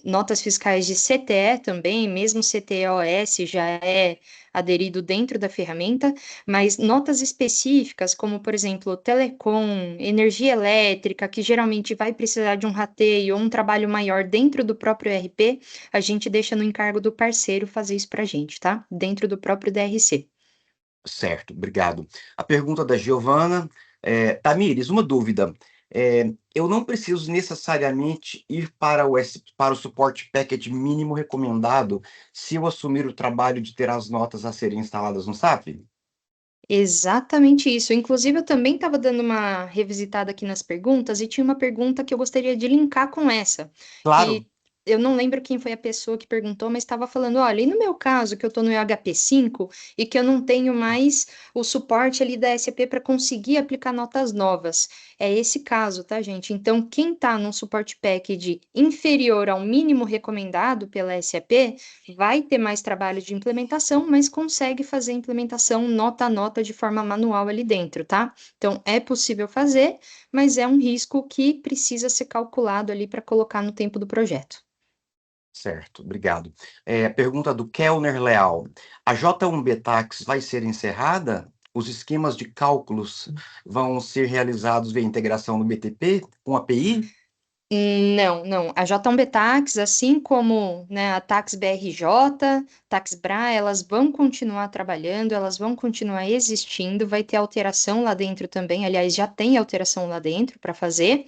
[SPEAKER 2] notas fiscais de CTE também, mesmo CTEOS já é aderido dentro da ferramenta, mas notas específicas, como por exemplo, telecom, energia elétrica, que geralmente vai precisar de um rateio ou um trabalho maior dentro do próprio ERP, a gente deixa no encargo do parceiro fazer isso para a gente, tá? Dentro do próprio DRC.
[SPEAKER 1] Certo, obrigado. A pergunta da Giovana. Tamires, uma dúvida. Eu não preciso necessariamente ir para o suporte package mínimo recomendado se eu assumir o trabalho de ter as notas a serem instaladas no SAP?
[SPEAKER 2] Exatamente isso. Inclusive, eu também estava dando uma revisitada aqui nas perguntas e tinha uma pergunta que eu gostaria de linkar com essa,
[SPEAKER 1] Claro.
[SPEAKER 2] que eu não lembro quem foi a pessoa que perguntou, mas estava falando, olha, e no meu caso, que eu estou no HP5 e que eu não tenho mais o suporte ali da SAP para conseguir aplicar notas novas. É esse caso, tá, gente? Então, quem está num suporte package inferior ao mínimo recomendado pela SAP, vai ter mais trabalho de implementação, mas consegue fazer a implementação nota a nota de forma manual ali dentro, tá? Então, é possível fazer, mas é um risco que precisa ser calculado ali para colocar no tempo do projeto.
[SPEAKER 1] Certo, obrigado. Pergunta do Kellner Leal. A J1B Tax vai ser encerrada? Os esquemas de cálculos vão ser realizados via integração no BTP com API?
[SPEAKER 2] Não, não. A J1B Tax, assim como, né, a Tax BRJ, Tax Bra, elas vão continuar trabalhando, elas vão continuar existindo, vai ter alteração lá dentro também. Aliás, já tem alteração lá dentro para fazer.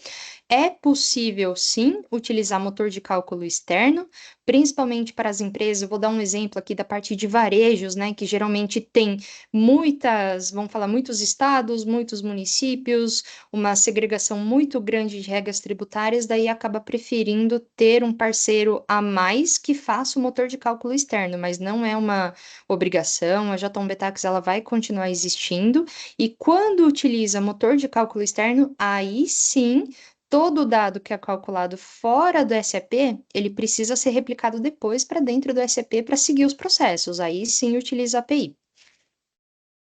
[SPEAKER 2] É possível, sim, utilizar motor de cálculo externo, principalmente para as empresas. Eu vou dar um exemplo aqui da parte de varejos, né, que geralmente tem muitas, vamos falar, muitos estados, muitos municípios, uma segregação muito grande de regras tributárias, daí acaba preferindo ter um parceiro a mais que faça o motor de cálculo externo, mas não é uma obrigação. A J1B Tax ela vai continuar existindo, e quando utiliza motor de cálculo externo, aí sim todo o dado que é calculado fora do SAP, ele precisa ser replicado depois para dentro do SAP para seguir os processos. Aí sim utiliza a API.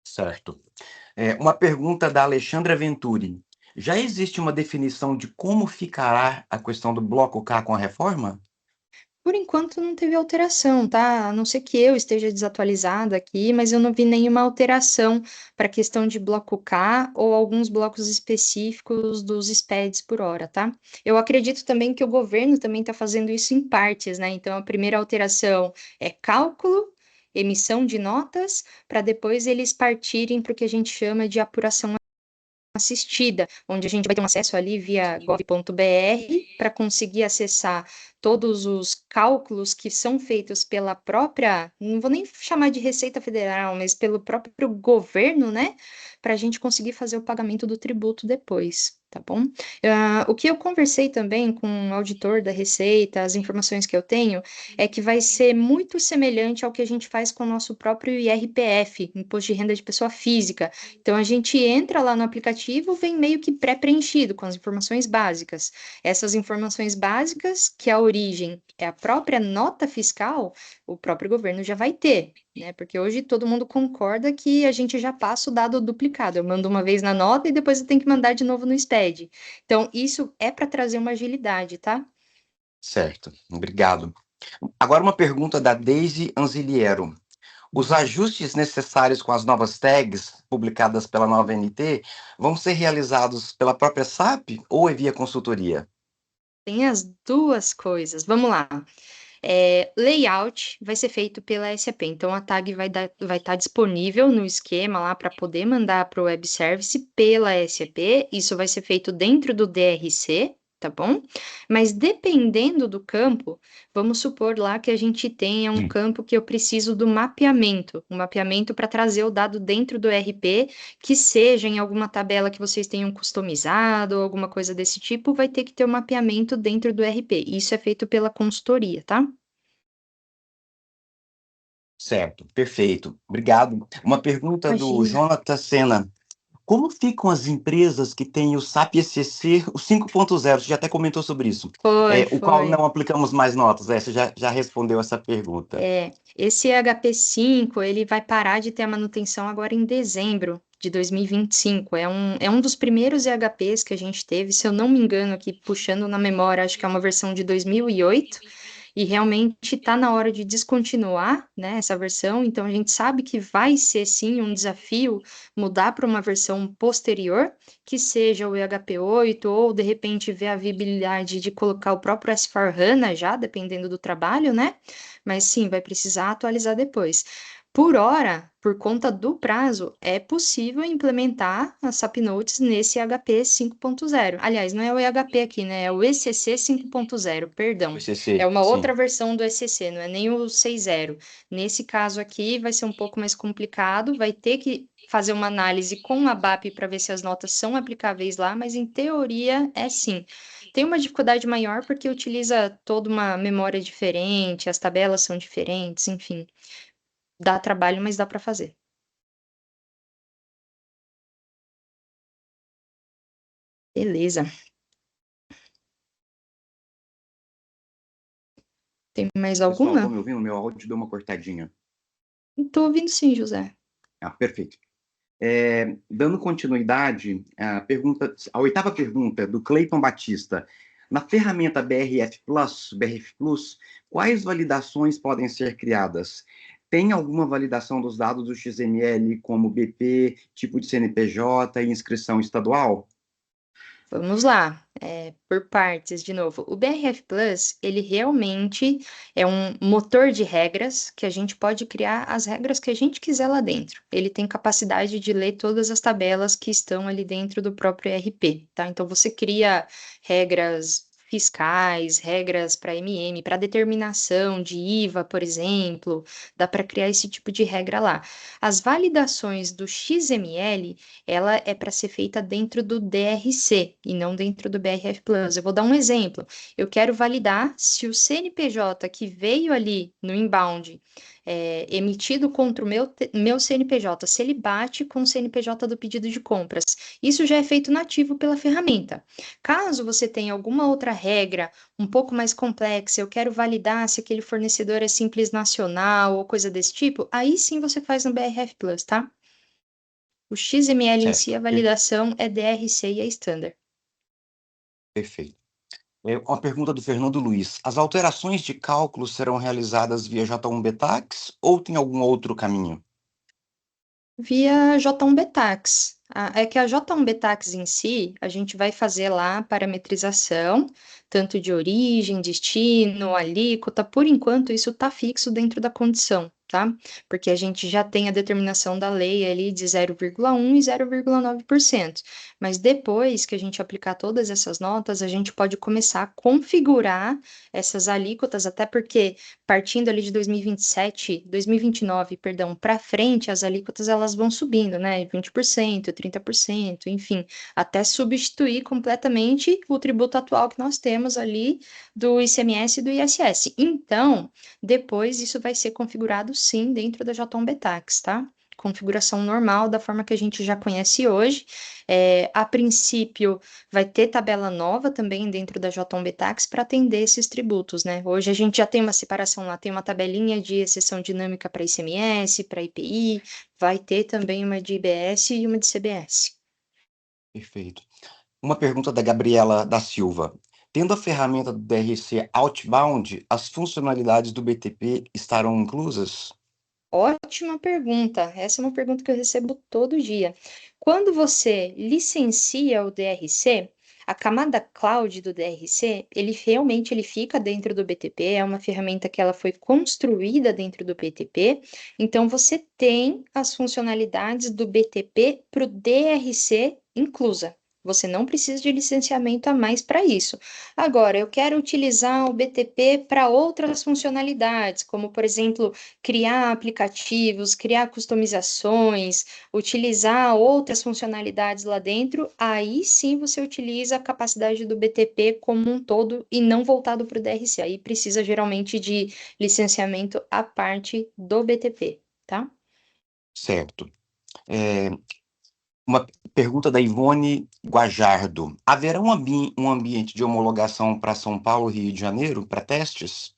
[SPEAKER 1] Certo. Uma pergunta da Alexandra Venturi. Já existe uma definição de como ficará a questão do bloco K com a reforma?
[SPEAKER 2] Por enquanto não teve alteração, tá? A não ser que eu esteja desatualizada aqui, mas eu não vi nenhuma alteração para a questão de bloco K ou alguns blocos específicos dos SPEDs por hora, tá? Eu acredito também que o governo também está fazendo isso em partes, né? Então a primeira alteração é cálculo, emissão de notas, para depois eles partirem para o que a gente chama de apuração assistida, onde a gente vai ter um acesso ali via gov.br para conseguir acessar todos os cálculos que são feitos pela própria, não vou nem chamar de Receita Federal, mas pelo próprio governo, né? Para a gente conseguir fazer o pagamento do tributo depois, tá bom? O que eu conversei também com o auditor da Receita, as informações que eu tenho, é que vai ser muito semelhante ao que a gente faz com o nosso próprio IRPF, Imposto de Renda de Pessoa Física. Então, a gente entra lá no aplicativo, vem meio que pré-preenchido com as informações básicas. Essas informações básicas, que a origem é a própria nota fiscal, o próprio governo já vai ter, né? Porque hoje todo mundo concorda que a gente já passa o dado duplicado. Eu mando uma vez na nota e depois eu tenho que mandar de novo no SPED. Então, isso é para trazer uma agilidade, tá?
[SPEAKER 1] Certo, obrigado. Agora uma pergunta da Daisy Anziliero. Os ajustes necessários com as novas tags publicadas pela nova NT vão ser realizados pela própria SAP ou é via consultoria?
[SPEAKER 2] Tem as duas coisas. Vamos lá. Layout vai ser feito pela SAP, então a tag vai estar disponível no esquema lá para poder mandar para o web service pela SAP. Isso vai ser feito dentro do DRC, tá bom? Mas dependendo do campo, vamos supor lá que a gente tenha um campo que eu preciso do mapeamento, um mapeamento para trazer o dado dentro do RP, que seja em alguma tabela que vocês tenham customizado ou alguma coisa desse tipo, vai ter que ter o mapeamento dentro do RP. Isso é feito pela consultoria, tá?
[SPEAKER 1] Certo, perfeito. Obrigado. Uma pergunta do
[SPEAKER 2] Imagina.
[SPEAKER 1] Jonathan Sena. Como ficam as empresas que têm o SAP ECC, o 5.0? Você já até comentou sobre isso. O qual
[SPEAKER 2] Foi.
[SPEAKER 1] não aplicamos mais notas. Você já respondeu essa pergunta.
[SPEAKER 2] Esse HP5, ele vai parar de ter a manutenção agora em dezembro de 2025. É um dos primeiros EHPs que a gente teve, se eu não me engano, aqui puxando na memória, acho que é uma versão de 2008. E realmente está na hora de descontinuar, né, essa versão. Então a gente sabe que vai ser sim um desafio mudar para uma versão posterior, que seja o EHP8 ou de repente ver a viabilidade de colocar o próprio S/4HANA já, dependendo do trabalho, né? Mas sim, vai precisar atualizar depois. Por hora, por conta do prazo, é possível implementar a SAP Notes nesse EHP 5.0. Aliás, não é o EHP aqui, né? É o ECC 5.0, perdão.
[SPEAKER 1] O ECC,
[SPEAKER 2] É uma
[SPEAKER 1] sim.
[SPEAKER 2] outra versão do ECC, não é nem o 6.0. Nesse caso aqui, vai ser um pouco mais complicado, vai ter que fazer uma análise com a BAP para ver se as notas são aplicáveis lá, mas em teoria é sim. Tem uma dificuldade maior porque utiliza toda uma memória diferente, as tabelas são diferentes, enfim. Dá trabalho, mas dá para fazer. Beleza. Tem mais
[SPEAKER 1] Pessoal, estão
[SPEAKER 2] alguma?
[SPEAKER 1] me ouvindo? Meu áudio deu uma cortadinha.
[SPEAKER 2] Estou ouvindo sim, José.
[SPEAKER 1] Perfeito. Dando continuidade à oitava pergunta do Cleiton Batista. Na ferramenta BRF Plus, quais validações podem ser criadas? Tem alguma validação dos dados do XML, como BP, tipo de CNPJ e inscrição estadual?
[SPEAKER 2] Vamos lá, por partes de novo. O BRF Plus, ele realmente é um motor de regras que a gente pode criar as regras que a gente quiser lá dentro. Ele tem capacidade de ler todas as tabelas que estão ali dentro do próprio ERP, tá? Então você cria regras fiscais, regras para MM, para determinação de IVA, por exemplo, dá para criar esse tipo de regra lá. As validações do XML ela é para ser feita dentro do DRC e não dentro do BRF Plus. Eu vou dar um exemplo. Eu quero validar se o CNPJ que veio ali no inbound emitido contra o meu CNPJ, se ele bate com o CNPJ do pedido de compras. Isso já é feito nativo pela ferramenta. Caso você tenha alguma outra regra um pouco mais complexa, eu quero validar se aquele fornecedor é simples nacional ou coisa desse tipo, aí sim você faz no BRF Plus, tá? O XML em si,
[SPEAKER 1] Certo,
[SPEAKER 2] a validação é DRC e é standard.
[SPEAKER 1] perfeito. Uma pergunta do Fernando Luiz. As alterações de cálculo serão realizadas via J1 Betax ou tem algum outro caminho?
[SPEAKER 2] Via J1 Betax. É que a J1 Betax em si, a gente vai fazer lá a parametrização, tanto de origem, destino, alíquota. Por enquanto, isso está fixo dentro da condição, tá? Porque a gente já tem a determinação da lei ali de 0,1 e 0,9%. Mas depois que a gente aplicar todas essas notas, a gente pode começar a configurar essas alíquotas, até porque partindo ali de 2029, perdão, para frente, as alíquotas elas vão subindo, né? 20%, 30%, enfim, até substituir completamente o tributo atual que nós temos ali do ICMS e do ISS. Então, depois isso vai ser configurado sim dentro da J1 Betax, tá? Configuração normal, da forma que a gente já conhece hoje. A princípio, vai ter tabela nova também dentro da J1 Betax para atender esses tributos, né? Hoje a gente já tem uma separação lá, tem uma tabelinha de exceção dinâmica para ICMS, para IPI, vai ter também uma de IBS e uma de CBS.
[SPEAKER 1] Perfeito. Uma pergunta da Gabriela da Silva. Tendo a ferramenta do DRC Outbound, as funcionalidades do BTP estarão inclusas?
[SPEAKER 2] Ótima pergunta. Essa é uma pergunta que eu recebo todo dia. Quando você licencia o DRC, a camada cloud do DRC, ele fica dentro do BTP, é uma ferramenta que ela foi construída dentro do BTP, então você tem as funcionalidades do BTP para o DRC inclusa. Você não precisa de licenciamento a mais para isso. Agora, eu quero utilizar o BTP para outras funcionalidades, como, por exemplo, criar aplicativos, criar customizações, utilizar outras funcionalidades lá dentro, aí sim você utiliza a capacidade do BTP como um todo e não voltado para o DRC. Aí precisa geralmente de licenciamento à parte do BTP, tá?
[SPEAKER 1] Certo. É, uma pergunta da Ivone Guajardo. Haverá um ambiente de homologação para São Paulo, Rio de Janeiro, para testes?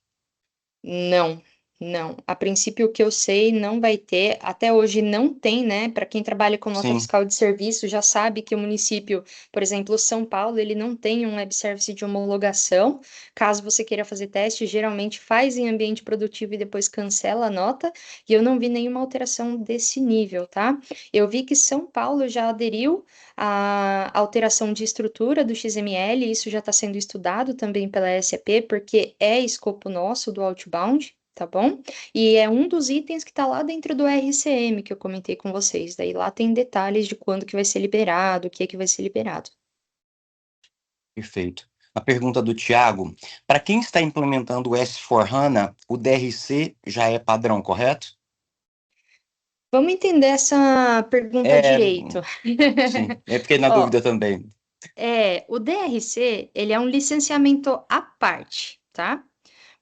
[SPEAKER 2] Não, não. A princípio, o que eu sei, não vai ter. Até hoje não tem, né? Para quem trabalha com nota
[SPEAKER 1] Sim,
[SPEAKER 2] fiscal de serviço, já sabe que o município, por exemplo, São Paulo, ele não tem um web service de homologação. Caso você queira fazer teste, geralmente faz em ambiente produtivo e depois cancela a nota. E eu não vi nenhuma alteração desse nível, tá? Eu vi que São Paulo já aderiu à alteração de estrutura do XML, isso já está sendo estudado também pela SAP, porque é escopo nosso do Outbound, tá bom? E é um dos itens que está lá dentro do RCM que eu comentei com vocês. Daí lá tem detalhes de quando que vai ser liberado, o que é que vai ser liberado.
[SPEAKER 1] perfeito. A pergunta do Tiago. Para quem está implementando o S4HANA, o DRC já é padrão, correto?
[SPEAKER 2] Vamos entender essa pergunta
[SPEAKER 1] É,
[SPEAKER 2] direito.
[SPEAKER 1] sim, eu fiquei na
[SPEAKER 2] Ó,
[SPEAKER 1] dúvida também.
[SPEAKER 2] o DRC, ele é um licenciamento à parte, tá?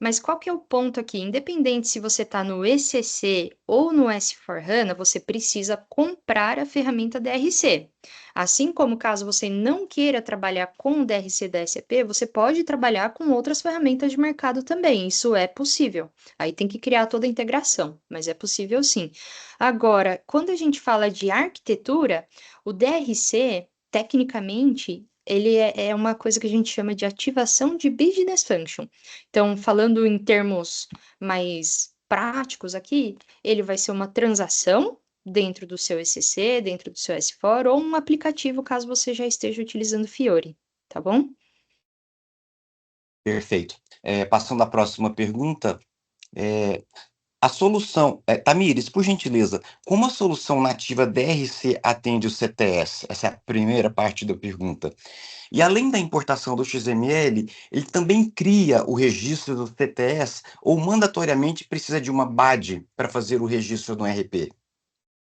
[SPEAKER 2] Mas qual que é o ponto aqui? Independente se você está no ECC ou no S4HANA, você precisa comprar a ferramenta DRC. Assim como caso você não queira trabalhar com o DRC da SAP, você pode trabalhar com outras ferramentas de mercado também. Isso é possível. Aí tem que criar toda a integração, mas é possível sim. Agora, quando a gente fala de arquitetura, o DRC, tecnicamente, ele é uma coisa que a gente chama de ativação de business function. Então, falando em termos mais práticos aqui, ele vai ser uma transação dentro do seu ECC, dentro do seu S4, ou um aplicativo, caso você já esteja utilizando Fiori, tá bom?
[SPEAKER 1] Perfeito. Passando à próxima pergunta, é, a solução, Tamires, por gentileza, como a solução nativa DRC atende o CTS? Essa é a primeira parte da pergunta. E além da importação do XML, ele também cria o registro do CTS ou mandatoriamente precisa de uma BAD para fazer o registro no RP?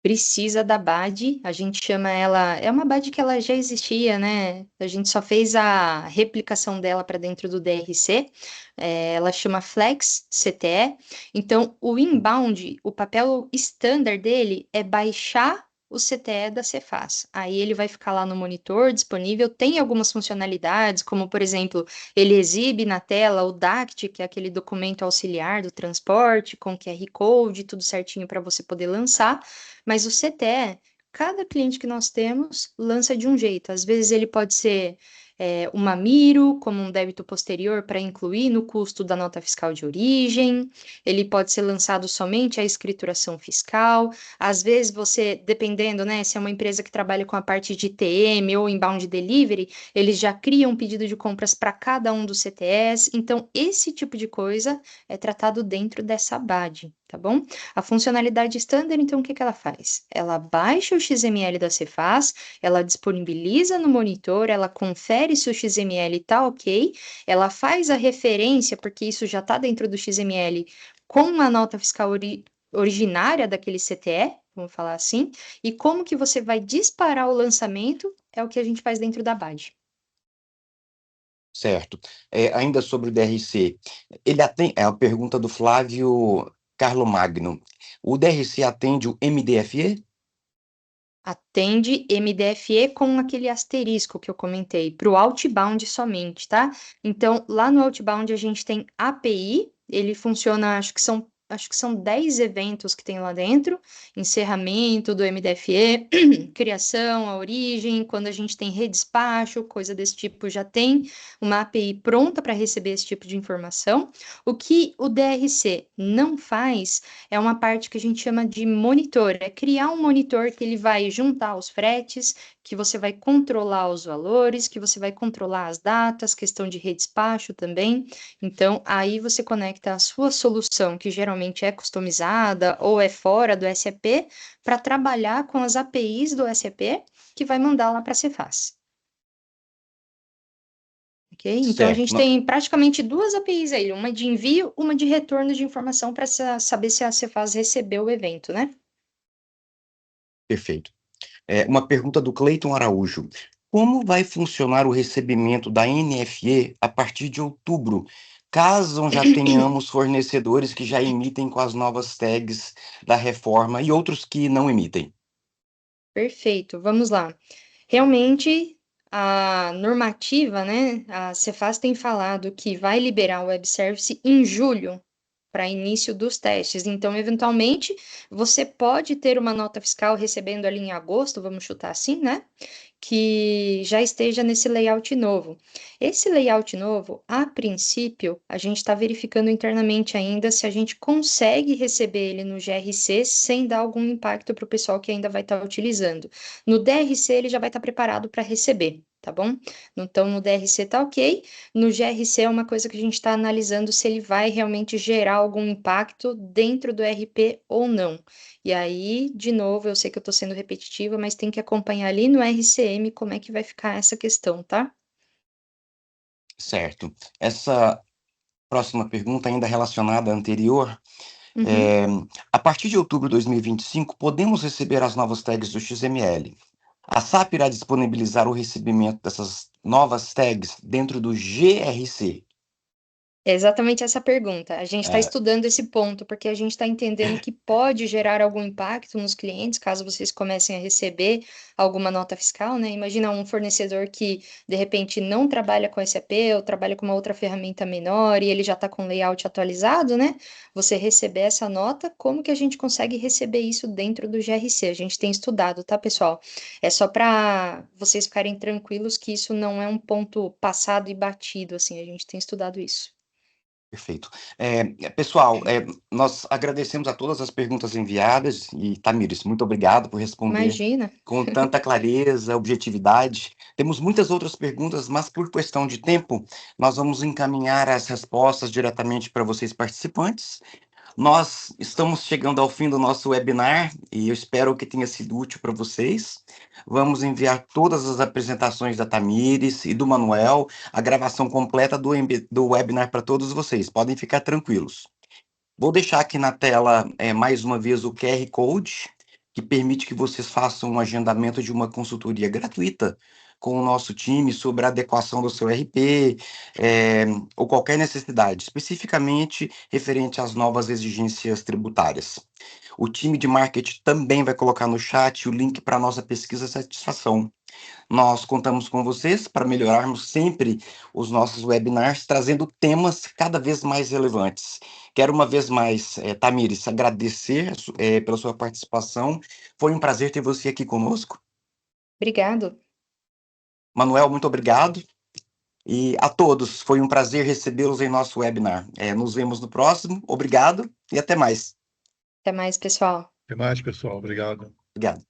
[SPEAKER 2] Precisa da BAD, a gente chama ela, é uma BAD que ela já existia, né? A gente só fez a replicação dela para dentro do DRC, ela chama Flex CTE. Então, o inbound, o papel standard dele é baixar o CTE da Cefaz. Aí ele vai ficar lá no monitor disponível. Tem algumas funcionalidades, como por exemplo, ele exibe na tela o DACT, que é aquele documento auxiliar do transporte, com QR Code, tudo certinho para você poder lançar. Mas o CTE, cada cliente que nós temos lança de um jeito. Às vezes ele pode ser uma Miro, como um débito posterior para incluir no custo da nota fiscal de origem. Ele pode ser lançado somente a escrituração fiscal. Às vezes você, dependendo, né, se é uma empresa que trabalha com a parte de TM ou inbound delivery, eles já criam um pedido de compras para cada um dos CTEs. Então, esse tipo de coisa é tratado dentro dessa BAD, tá bom? A funcionalidade standard, então, o que que ela faz? Ela baixa o XML da Cefaz, ela disponibiliza no monitor, ela confere se o XML está ok, ela faz a referência, porque isso já está dentro do XML, com a nota fiscal originária daquele CTE, vamos falar assim, e como que você vai disparar o lançamento é o que a gente faz dentro da BAD.
[SPEAKER 1] Certo. Ainda sobre o DRC, ele atende, é a pergunta do Flávio Carlo Magno. O DRC atende o MDFE?
[SPEAKER 2] Atende MDFE com aquele asterisco que eu comentei, para o outbound somente, tá? Então, lá no outbound a gente tem API, ele funciona, acho que são acho que são 10 eventos que tem lá dentro, encerramento do MDFE, criação, a origem, quando a gente tem redespacho, coisa desse tipo, já tem uma API pronta para receber esse tipo de informação. O que o DRC não faz é uma parte que a gente chama de monitor, é criar um monitor que ele vai juntar os fretes, que você vai controlar os valores, que você vai controlar as datas, questão de redespacho também. Então, aí você conecta a sua solução, que geralmente é customizada ou é fora do SAP, para trabalhar com as APIs do SAP, que vai mandar lá para a Cefaz. Ok? Então, a gente
[SPEAKER 1] Certo,
[SPEAKER 2] tem praticamente duas APIs aí, uma de envio, uma de retorno de informação para saber se a Cefaz recebeu o evento, né?
[SPEAKER 1] perfeito. Uma pergunta do Cleiton Araújo. Como vai funcionar o recebimento da NFE a partir de outubro, caso já tenhamos fornecedores que já emitem com as novas tags da reforma e outros que não emitem?
[SPEAKER 2] Perfeito, vamos lá. Realmente, a normativa, né? A Cefaz tem falado que vai liberar o web service em julho, para início dos testes. Então, eventualmente, você pode ter uma nota fiscal recebendo ali em agosto, vamos chutar assim, né? Que já esteja nesse layout novo. Esse layout novo, a princípio, a gente está verificando internamente ainda se a gente consegue receber ele no GRC sem dar algum impacto para o pessoal que ainda vai estar utilizando. No DRC, ele já vai estar preparado para receber, tá bom? Então, no DRC tá ok. No GRC é uma coisa que a gente está analisando se ele vai realmente gerar algum impacto dentro do RP ou não. E aí, de novo, eu sei que eu estou sendo repetitiva, mas tem que acompanhar ali no RCM como é que vai ficar essa questão, tá?
[SPEAKER 1] Certo. Essa próxima pergunta, ainda relacionada à anterior,
[SPEAKER 2] Uhum.
[SPEAKER 1] é, a partir de outubro de 2025, podemos receber as novas tags do XML. A SAP irá disponibilizar o recebimento dessas novas tags dentro do GRC.
[SPEAKER 2] É exatamente essa pergunta. A gente está
[SPEAKER 1] É,
[SPEAKER 2] estudando esse ponto, porque a gente está entendendo que pode gerar algum impacto nos clientes, caso vocês comecem a receber alguma nota fiscal, né? Imagina um fornecedor que, de repente, não trabalha com SAP ou trabalha com uma outra ferramenta menor e ele já está com layout atualizado, né? Você receber essa nota, como que a gente consegue receber isso dentro do GRC? A gente tem estudado, tá, pessoal? É só para vocês ficarem tranquilos que isso não é um ponto passado e batido, assim, a gente tem estudado isso.
[SPEAKER 1] perfeito. Pessoal, nós agradecemos a todas as perguntas enviadas e, Tamires, muito obrigado por responder
[SPEAKER 2] Imagina.
[SPEAKER 1] com tanta clareza, objetividade. Temos muitas outras perguntas, mas por questão de tempo, nós vamos encaminhar as respostas diretamente para vocês participantes. Nós estamos chegando ao fim do nosso webinar e eu espero que tenha sido útil para vocês. Vamos enviar todas as apresentações da Tamires e do Manuel, a gravação completa do webinar para todos vocês. Podem ficar tranquilos. Vou deixar aqui na tela mais uma vez o QR Code, que permite que vocês façam um agendamento de uma consultoria gratuita com o nosso time sobre a adequação do seu RP, ou qualquer necessidade, especificamente referente às novas exigências tributárias. O time de marketing também vai colocar no chat o link para a nossa pesquisa de satisfação. Nós contamos com vocês para melhorarmos sempre os nossos webinars, trazendo temas cada vez mais relevantes. Quero uma vez mais, Tamires, agradecer pela sua participação. Foi um prazer ter você aqui conosco.
[SPEAKER 2] Obrigado.
[SPEAKER 1] Manuel, muito obrigado. E a todos, foi um prazer recebê-los em nosso webinar. Nos vemos no próximo. Obrigado e até mais.
[SPEAKER 2] Até mais, pessoal.
[SPEAKER 3] Até mais, pessoal. Obrigado.
[SPEAKER 1] Obrigado.